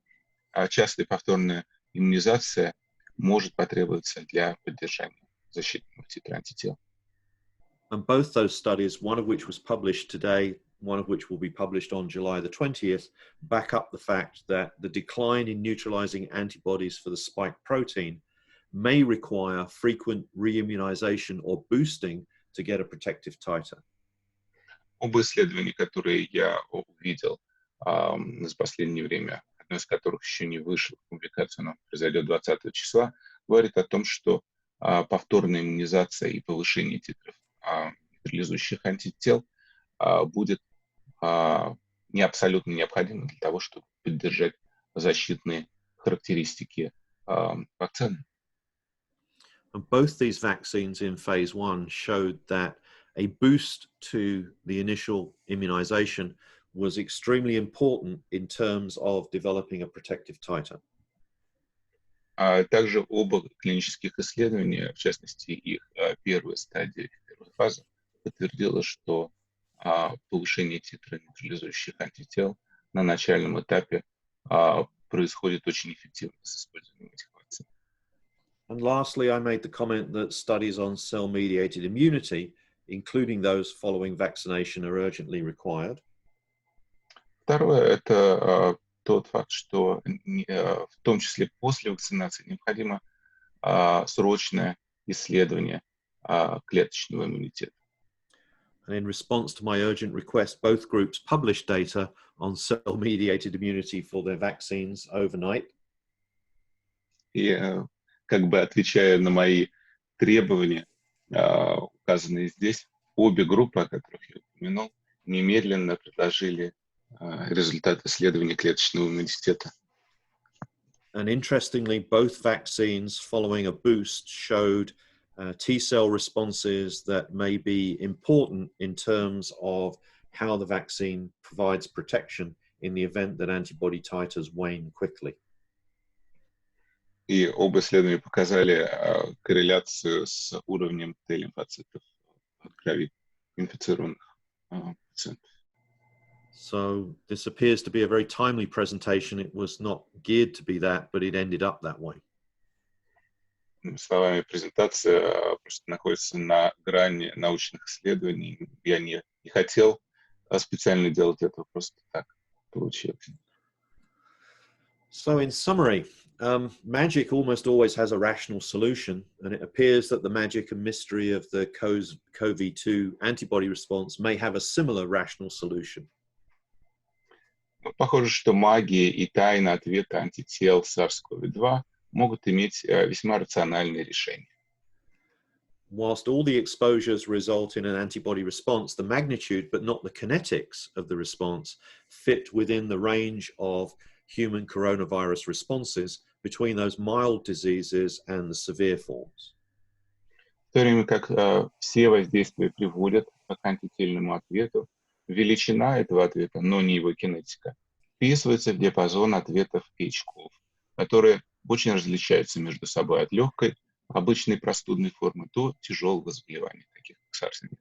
Частая повторная иммунизация может потребоваться для поддержания защитного титра антител. And both those studies, one of which was published today, one of which will be published on July the 20th, back up the fact that the decline in neutralizing antibodies for the spike protein may require frequent reimmunization or boosting to get a protective titer. Оба исследования, которые я увидел за последнее время, одно из которых еще не вышло в публикацию, но произойдет 20 числа, говорит о том, что повторная иммунизация и повышение титров нейтрализующих антител будет не абсолютно необходимо для того, чтобы поддержать защитные характеристики вакцины. And both these vaccines in phase 1 showed that a boost to the initial immunization was extremely important in terms of developing a protective titer. Также оба клинических исследования, в частности их первая стадия, первая фаза, подтвердила, что повышение титра нейтрализующих антител на начальном этапе происходит очень эффективно с использованием этих вакцин. And lastly, I made the comment that studies on cell-mediated immunity, including those following vaccination, are urgently required. Второе – это тот факт, что в том числе после вакцинации необходимо срочное исследование клеточного иммунитета. And in response to my urgent request, both groups published data on cell-mediated immunity for their vaccines overnight. И как бы отвечая на мои требования, указанные здесь, обе группы, о которых я упомянул, немедленно предложили результат исследования клеточного иммунитета. And interestingly, both vaccines following a boost showed T-cell responses that may be important in terms of how the vaccine provides protection in the event that antibody titers wane quickly. И оба исследования показали корреляцию с уровнем Т-лимфоцитов в крови инфицированных пациентов. So this appears to be a very timely presentation. It was not geared to be that, but it ended up that way. Словами, презентация просто находится на грани научных исследований. Я не хотел специально делать это, просто так получилось. So in summary, magic almost always has a rational solution, and it appears that the magic and mystery of the SARS-CoV-2 antibody response may have a similar rational solution. Похоже, что магия и тайна ответа антител SARS-CoV-2 могут иметь весьма рациональные решения. Whilst all the exposures result in an antibody response, the magnitude, but not the kinetics of the response, fit within the range of human coronavirus responses between those mild diseases and the severe forms. В то время как все воздействия приводят к антительному ответу, величина этого ответа, но не его кинетика, вписывается в диапазон ответов H-ков, которые очень различаются между собой от легкой, обычной простудной формы до тяжелого заболевания, таких как SARS-CoV-2.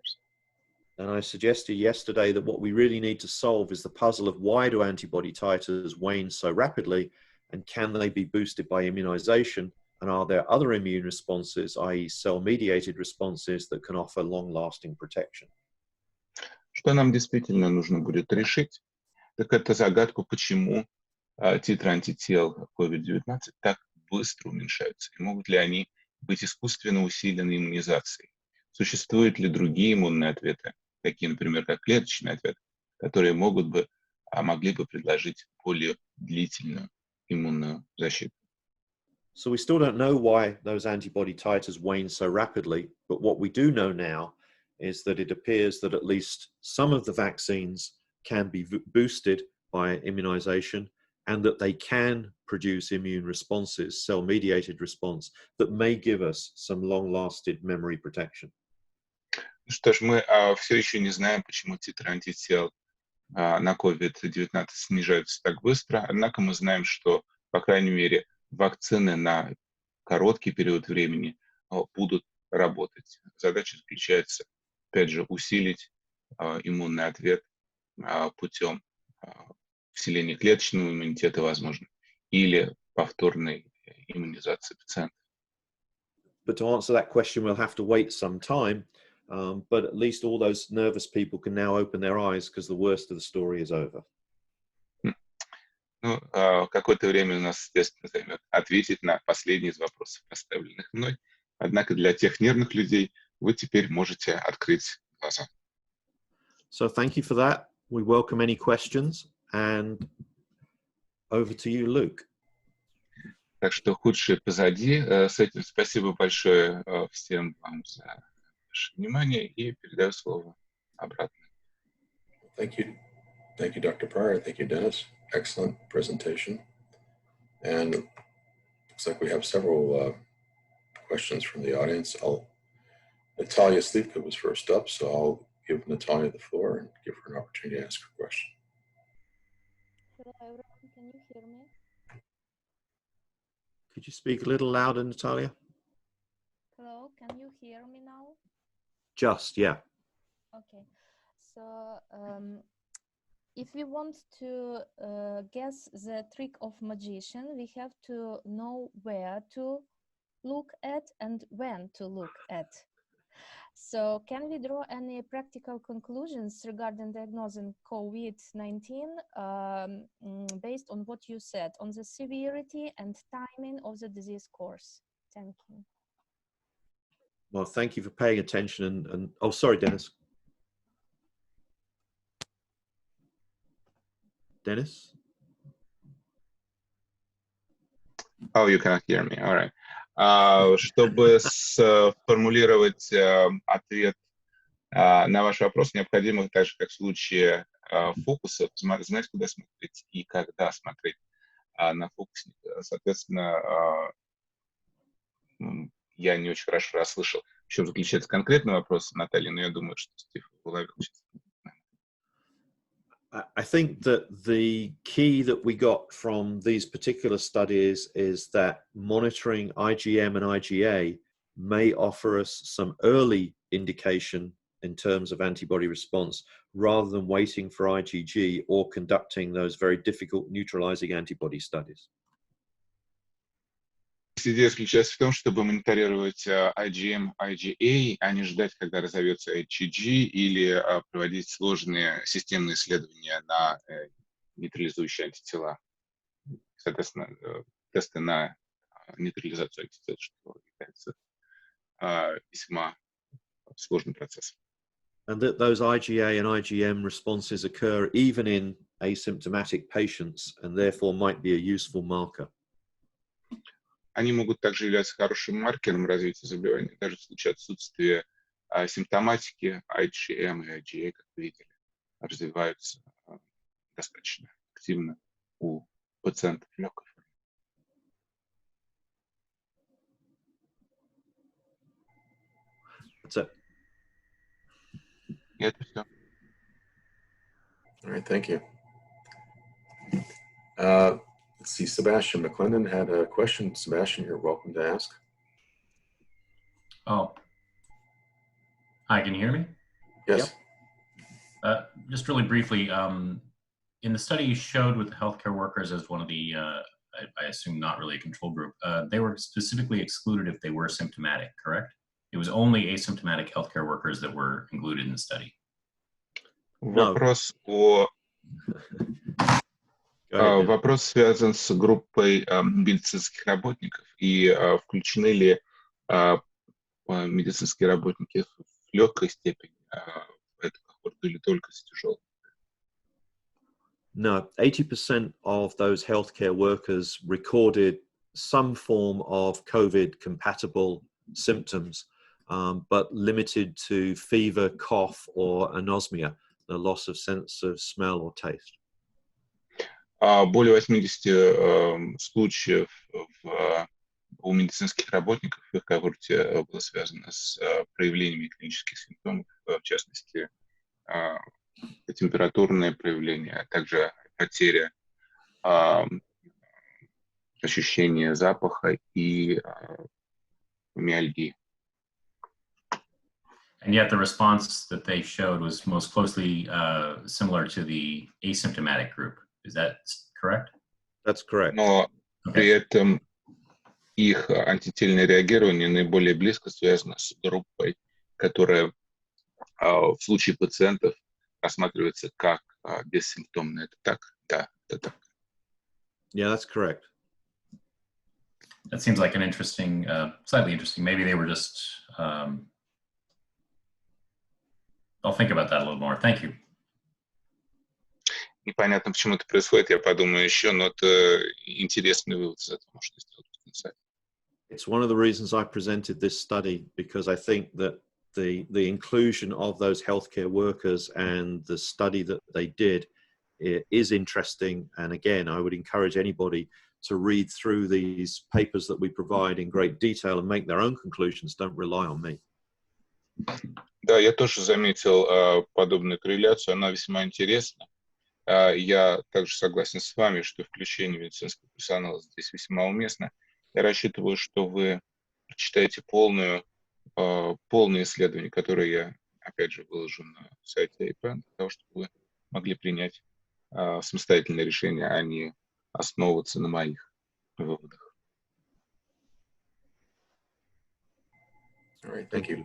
And I suggested yesterday that what we really need to solve is the puzzle of why do antibody titers wane so rapidly, and can they be boosted by immunization, and are there other immune responses, i.e. cell-mediated responses, that can offer long-lasting protection? Что нам действительно нужно будет решить, так это загадку, почему титры антител COVID-19 так быстро уменьшаются, и могут ли они быть искусственно усилены иммунизацией. Существуют ли другие иммунные ответы, такие, например, как клеточный ответ, которые могли бы предложить более длительную иммунную защиту. So we still don't know why those antibody titers wane so rapidly, but what we do know now is that it appears that at least some of the vaccines can be boosted by immunization, and that they can produce immune responses, cell-mediated response, that may give us some long-lasting memory protection. Что ж, мы все еще не знаем, почему титры антител на COVID-19 снижаются так быстро, однако мы знаем, что, по крайней мере, вакцины на короткий период времени будут работать. Задача заключается, опять же, усилить иммунный ответ путем усиления клеточного иммунитета, возможно, или повторной иммунизации пациента. But to answer that question, we'll have to wait some time. But at least all those nervous people can now open their eyes because the worst of the story is over. Ну, какое-то время у нас, естественно, займет ответить на последний из вопросов, поставленных мной. Однако для тех нервных людей вы теперь можете открыть глаза. So thank you for that. We welcome any questions, and over to you, Luke. Так что худшее позади. С этим спасибо большое всем вам за ваше внимание и передаю слово обратно. Thank you, Dr. Pryor. Thank you, Dennis. Excellent presentation. And it looks like we have several questions from the audience. Natalia Slivka was first up, so I'll give Natalia the floor and give her an opportunity to ask her question. Hello everyone, can you hear me? Could you speak a little louder, Natalia? Hello, can you hear me now? Just, yeah. Okay, so if we want to guess the trick of magician, we have to know where to look at and when to look at. So can we draw any practical conclusions regarding diagnosing COVID-19 based on what you said on the severity and timing of the disease course? Thank you. Well, thank you for paying attention. And oh, sorry, Dennis. Dennis? Oh, you cannot hear me. All right. Чтобы сформулировать ответ на ваш вопрос, необходимо, так же как в случае фокусов, знать, куда смотреть и когда смотреть на фокусника. Соответственно, я не очень хорошо расслышал, в чем заключается конкретный вопрос Натальи, но я думаю, что Стив уловил сейчас. I think that the key that we got from these particular studies is that monitoring IgM and IgA may offer us some early indication in terms of antibody response rather than waiting for IgG or conducting those very difficult neutralizing antibody studies. Идея заключается в том, чтобы мониторировать IgM, IgA, а не ждать, когда разовьется IgG, или проводить сложные системные исследования на нейтрализующие антитела. Соответственно, тесты на нейтрализацию антител, что является весьма сложным процессом. And that those IgA and IgM responses occur even in asymptomatic patients and therefore might be a useful marker. Они могут также являться хорошим маркером развития заболевания, даже в случае отсутствия симптоматики. IgM и IgA, как вы видели, развиваются достаточно активно у пациентов легкой формы. That's it. И это все. All right, thank you. Let's see, Sebastian McClendon had a question. Sebastian, you're welcome to ask. Oh. Hi, can you hear me? Yes. Yep. Just really briefly, in the study you showed with the healthcare workers as one of the, I assume not really a control group, they were specifically excluded if they were symptomatic, correct? It was only asymptomatic healthcare workers that were included in the study. Вопрос Вопрос связан с группой медицинских работников и включены ли медицинские работники в легкой степени в эту когорту или только с тяжелой? No, 80% of those healthcare workers recorded some form of COVID-compatible symptoms, but limited to fever, cough, or anosmia, the loss of sense of smell or taste. Более 80 случаев у медицинских работников в их когорте было связано с проявлениями клинических симптомов, в частности, температурные проявления, а также потеря ощущения запаха и миалгии. And yet the response that they showed was most closely similar to the asymptomatic group. Is that correct? That's correct. Но при этом их антительное реагирование наиболее близко связано с группой, которая в случае пациентов рассматривается как бессимптомная. Это так? Да, это так. Yeah, that's correct. That seems like an interesting, slightly interesting. Maybe they were just, I'll think about that a little more. Thank you. непонятно, почему это происходит, я подумаю еще, но это интересный вывод из этого можно сделать потенциально. It's one of the reasons I presented this study, because I think that the inclusion of those healthcare workers and the study that they did is interesting. And again, I would encourage anybody to read through these papers that we provide in great detail and make their own conclusions. Don't rely on me. Да, я тоже заметил подобную корреляцию, она весьма интересна. Я также согласен с вами, что включение медицинского персонала здесь весьма уместно. Я рассчитываю, что вы прочитаете полное исследование, которое я, опять же, выложу на сайте APN, для того, чтобы вы могли принять самостоятельное решение, а не основываться на моих выводах. All right, thank you.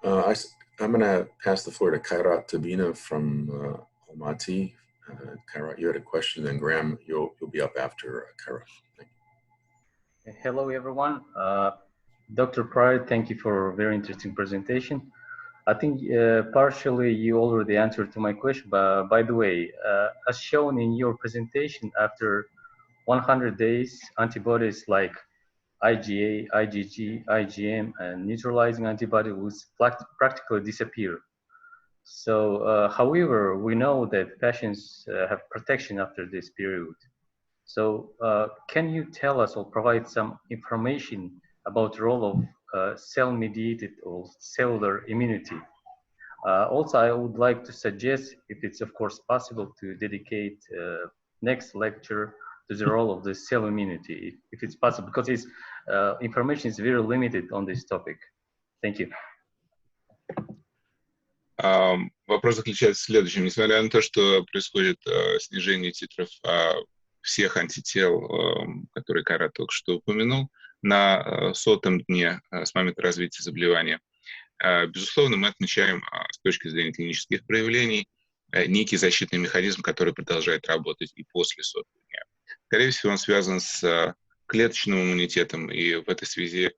I'm going to pass the floor to Kairat Tabina from Almaty. Kairat, you had a question, then Graham, you'll be up after Kairat. Thank you. Hello, everyone. Dr. Pryor, thank you for a very interesting presentation. I think partially you already answered to my question, but by the way, as shown in your presentation, after 100 days, antibodies like IgA, IgG, IgM, and neutralizing antibody will practically disappear. So, however, we know that patients have protection after this period. So, can you tell us or provide some information about the role of cell-mediated or cellular immunity? Also, I would like to suggest, if it's of course possible, to dedicate next lecture to the role of the cell immunity, if it's possible, because its information is very limited on this topic. Thank you. Вопрос заключается в следующем. Несмотря на то, что происходит снижение титров всех антител, которые Кайрат только что упомянул, на 100-м дне с момента развития заболевания, безусловно, мы отмечаем с точки зрения клинических проявлений некий защитный механизм, который продолжает работать и после 100-го дня. Скорее всего, он связан с клеточным иммунитетом, и в этой связи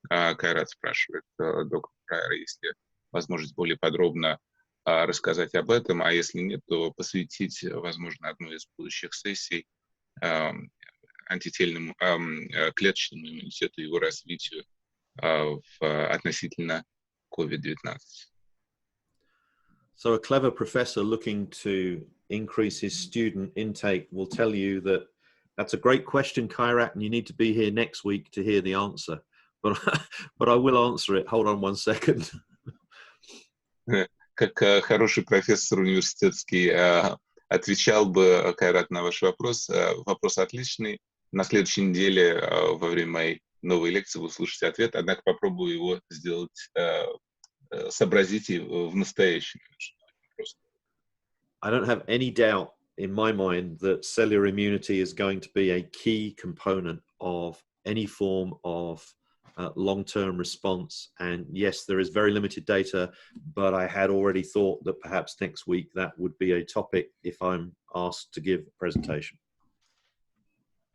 Кайрат спрашивает доктора Прайера, если возможность более подробно рассказать об этом, а если нет, то посвятить, возможно, одну из будущих сессий антительному клеточному иммунитету, его развитию относительно COVID-19. So a clever professor looking to increase his student intake will tell you that that's a great question, Kairat, and you need to be here next week to hear the answer. But I will answer it. Hold on one second. Как хороший профессор университетский отвечал бы, Кайрат, на ваш вопрос. Вопрос отличный. На следующей неделе во время моей новой лекции вы услышите ответ, однако попробую его сделать, сообразить в настоящем. I don't have any doubt in my mind that cellular immunity is going to be a key component of any form of long-term response. And yes, there is very limited data, but I had already thought that perhaps next week that would be a topic if I'm asked to give a presentation.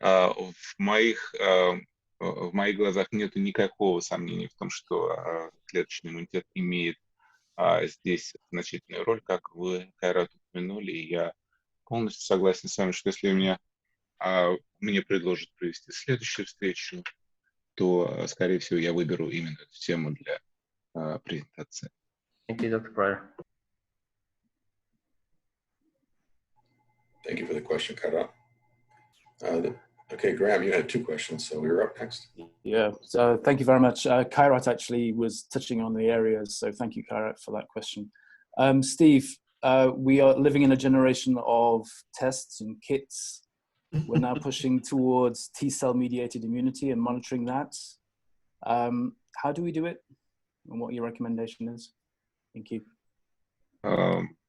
В моих глазах нет никакого сомнения в том, что клеточный иммунитет имеет здесь значительную роль, как вы, Кайрат, упомянули, и я полностью согласен с вами, что если мне предложат провести следующую встречу, то, скорее всего, я выберу именно эту тему для презентации. Thank you, Dr. Pryor. Thank you for the question, Kairat. Okay, Graham, you had two questions, so you're up next. Yeah, so thank you very much. Kairat actually was touching on the areas, so thank you, Kairat, for that question. Steve, we are living in a generation of tests and kits. We're now pushing towards T-cell mediated immunity and monitoring that. How do we do it? And what your recommendation is? Thank you.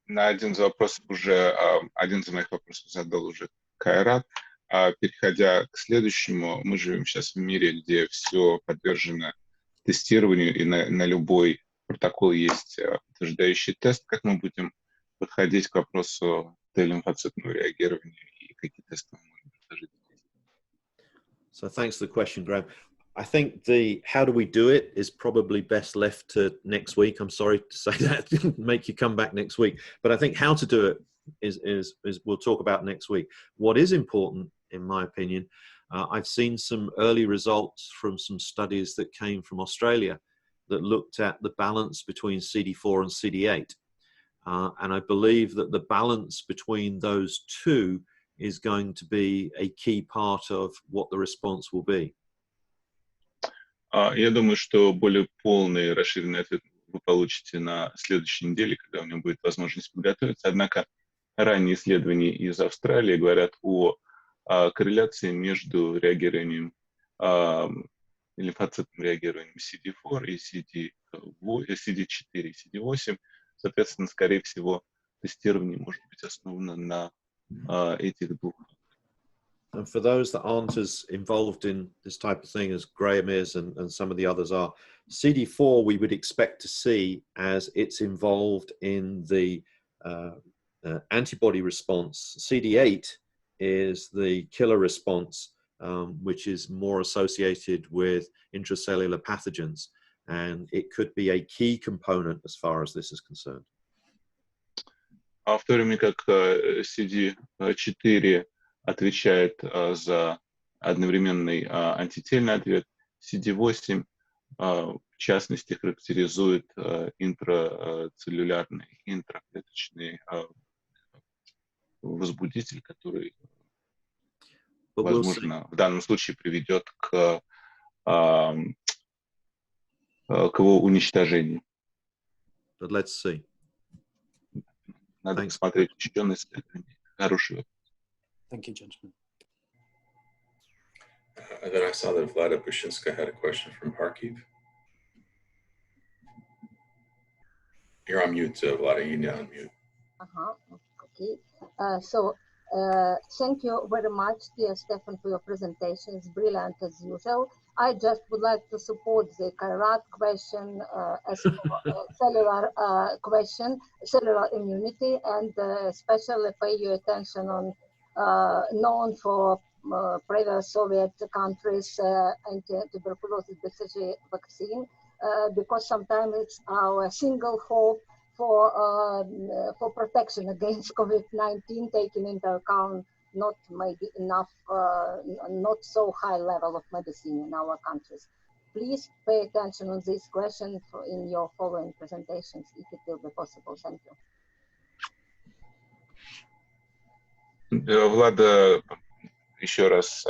На один из моих вопросов задал уже Кайрат. Переходя к следующему, мы живем сейчас в мире, где все подвержено тестированию, и на любой протокол есть подтверждающий тест. Как мы будем подходить к вопросу Т-лимфоцитного реагирования и какие тесты мы можем предложить? So thanks for the question, Graham. I think the how do we do it is probably best left to next week. I'm sorry to say that, didn't make you come back next week. But I think how to do it we'll talk about next week. What is important, in my opinion, I've seen some early results from some studies that came from Australia that looked at the balance between CD4 and CD8. And I believe that the balance between those two is going to be a key part of what the response will be. Я думаю, что более полный и расширенный ответ вы получите на следующей неделе, когда у меня будет возможность подготовиться. Однако ранние исследования из Австралии говорят о корреляции между реагированием, лимфоцитным реагированием CD4 и CD4 и CD8. Соответственно, скорее всего, тестирование может быть основано на этих двух. And for those that aren't as involved in this type of thing as Graham is and some of the others are, CD4 we would expect to see as it's involved in the antibody response. CD8 is the killer response, which is more associated with intracellular pathogens. And it could be a key component as far as this is concerned. В то время как CD4 отвечает за одновременный антительный ответ, CD8 в частности характеризует интрацеллюлярный, интраклеточный возбудитель, который, возможно, в данном случае приведет к его уничтожению. But let's see. Надо посмотреть еще на исследование. Хороший вопрос. Thank you, gentlemen. And then I saw that Vlada Bushinska had a question from Kharkiv. You're on mute, Vlada. You need to unmute. Okay. Thank you very much, dear Stefan, for your presentation. It's brilliant as usual. I just would like to support the Kairat question as cellular question, cellular immunity, and especially pay your attention on known for previous Soviet countries anti-tuberculosis BCG vaccine, because sometimes it's our single hope for protection against COVID-19, taking into account not maybe enough, not so high level of medicine in our countries. Please pay attention on this question in your following presentations, if it will be possible. Thank you. Влада еще раз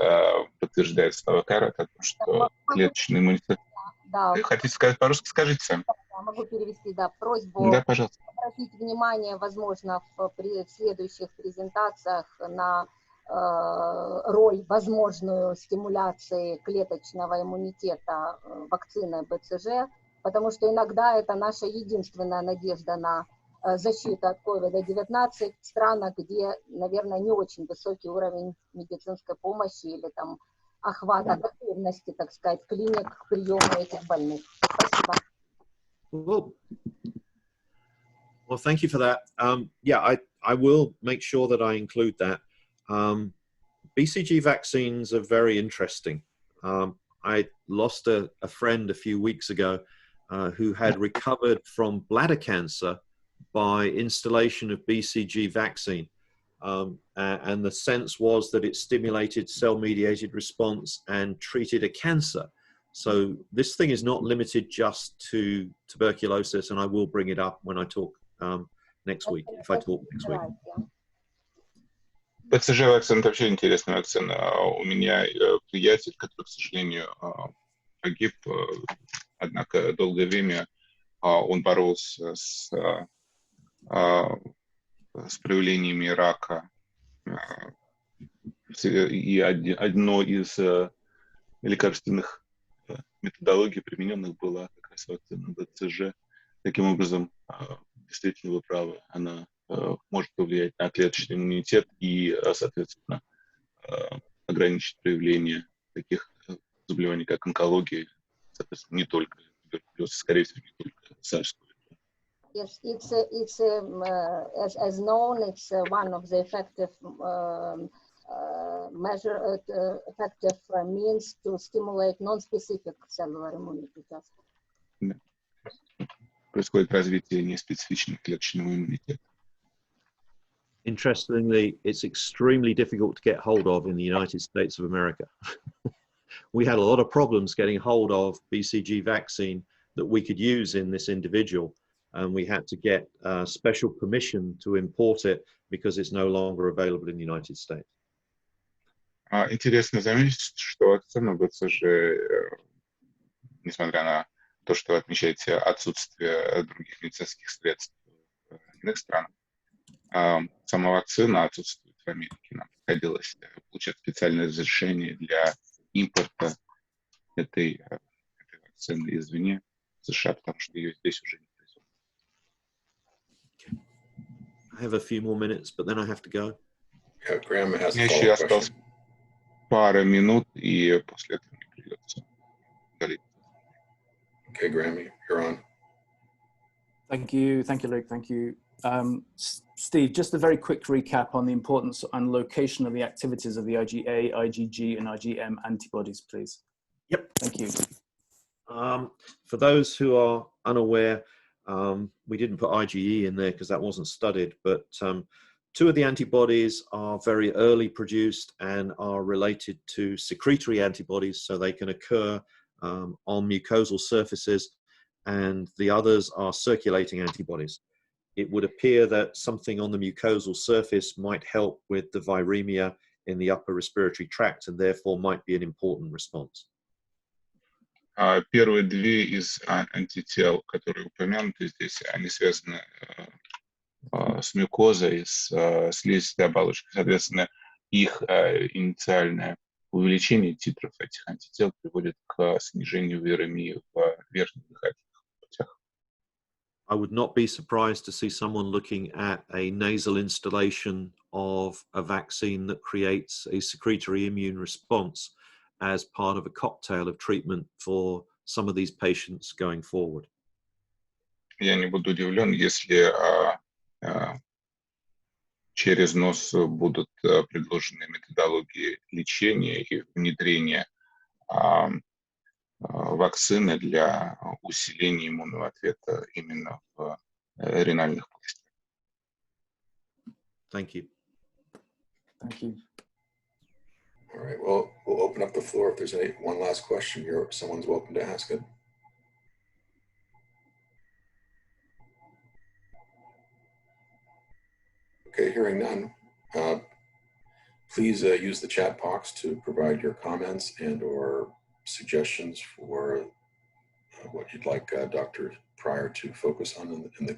подтверждает слова Кайрата о том, что клеточный иммунитет. Да. Хотите сказать по-русски, скажите сами. Я могу перевести, да, просьбу обратить внимание, возможно, в следующих презентациях на роль возможную стимуляции клеточного иммунитета вакциной БЦЖ, потому что иногда это наша единственная надежда на защиту от COVID-19 в странах, где, наверное, не очень высокий уровень медицинской помощи или там охвата готовности, так сказать, клиник к приему этих больных. Спасибо. Well, thank you for that. Yeah, I will make sure that I include that. BCG vaccines are very interesting. I lost a friend a few weeks ago who had recovered from bladder cancer by installation of BCG vaccine. And the sense was that it stimulated cell-mediated response and treated a cancer. So this thing is not limited just to tuberculosis, and I will bring it up when I talk next week, if I talk next week. БЦЖ вакцина — это вообще интересная вакцина. У меня приятель, который, к сожалению, погиб, однако долгое время он боролся с проявлениями рака. И одно из лекарственных методологий, примененных, была как раз вакцина БЦЖ. Таким образом, действительно, вы правы, она может повлиять на клеточный иммунитет и, соответственно, ограничить проявление таких заболеваний, как онкология, соответственно, не только туберкулез, скорее всего, не только SARS-CoV-2. Yes, it's as known, it's one of the effective means to stimulate non-specific cellular immunity. Происходит развитие неспецифичного клеточного иммунитета. Interestingly, it's extremely difficult to get hold of in the United States of America. We had a lot of problems getting hold of BCG vaccine that we could use in this individual, and we had to get special permission to import it because it's no longer available in the United States. Интересно заметить, что вакцина БЦЖ, несмотря на то, что вы отмечаете отсутствие других медицинских средств в иных странах, сама вакцина отсутствует в Америке. Нам приходилось получать специальное разрешение для импорта этой вакцины извне США, потому что ее здесь уже не производят. I have a few more minutes, but then I have to go. Yeah, Graham has a Мне еще follow-up осталось question. пара минут, и после этого мне придется удалить. Okay, Graham, you're on. Thank you, Luke, thank you. Steve, just a very quick recap on the importance and location of the activities of the IgA, IgG, and IgM antibodies, please. Yep. Thank you. For those who are unaware, we didn't put IgE in there because that wasn't studied, but two of the antibodies are very early produced and are related to secretory antibodies, so they can occur on mucosal surfaces, and the others are circulating antibodies. It would appear that something on the mucosal surface might help with the viremia in the upper respiratory tract and therefore might be an important response. Первые две из антител, которые упомянуты здесь, они связаны с мюкозой, с слизистой оболочкой. Соответственно, их инициальное увеличение титров этих антител приводит к снижению виремии в верхних дыхательных путях. I would not be surprised to see someone looking at a nasal installation of a vaccine that creates a secretory immune response as part of a cocktail of treatment for some of these patients going forward. Я не буду удивлен, если через нос будут предложены методологии лечения и внедрения вакцины для усиления иммунного ответа именно в ренальных полостях. Thank you. Thank you. All right, well, we'll open up the floor. If there's one last question, someone's welcome to ask it. Okay, hearing none, please use the chat box to provide your comments and or suggestions for what you'd like Dr. Pryor to focus on in the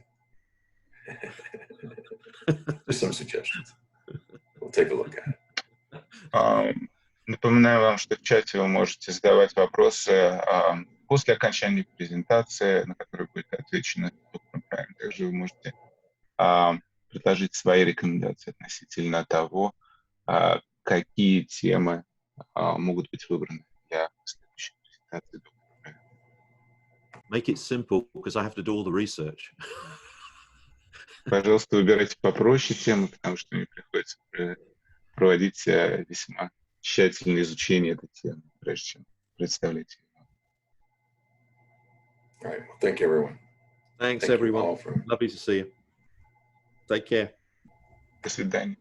just some suggestions. We'll take a look at it. Напоминаю вам, что в чате вы можете задавать вопросы после окончания презентации, на которую будет отвечено доктором Прайером. Также вы можете предложить свои рекомендации относительно того, какие темы могут быть выбраны для следующей презентации доктора Прайера. Make it simple, because I have to do all the research. Пожалуйста, выбирайте попроще темы, потому что мне приходится проводить весьма тщательное изучение этой темы, прежде чем представлять ее. All right, well, thank you, everyone. Thanks, Thank you everyone. all for- Lovely to see you. Take care. До свидания.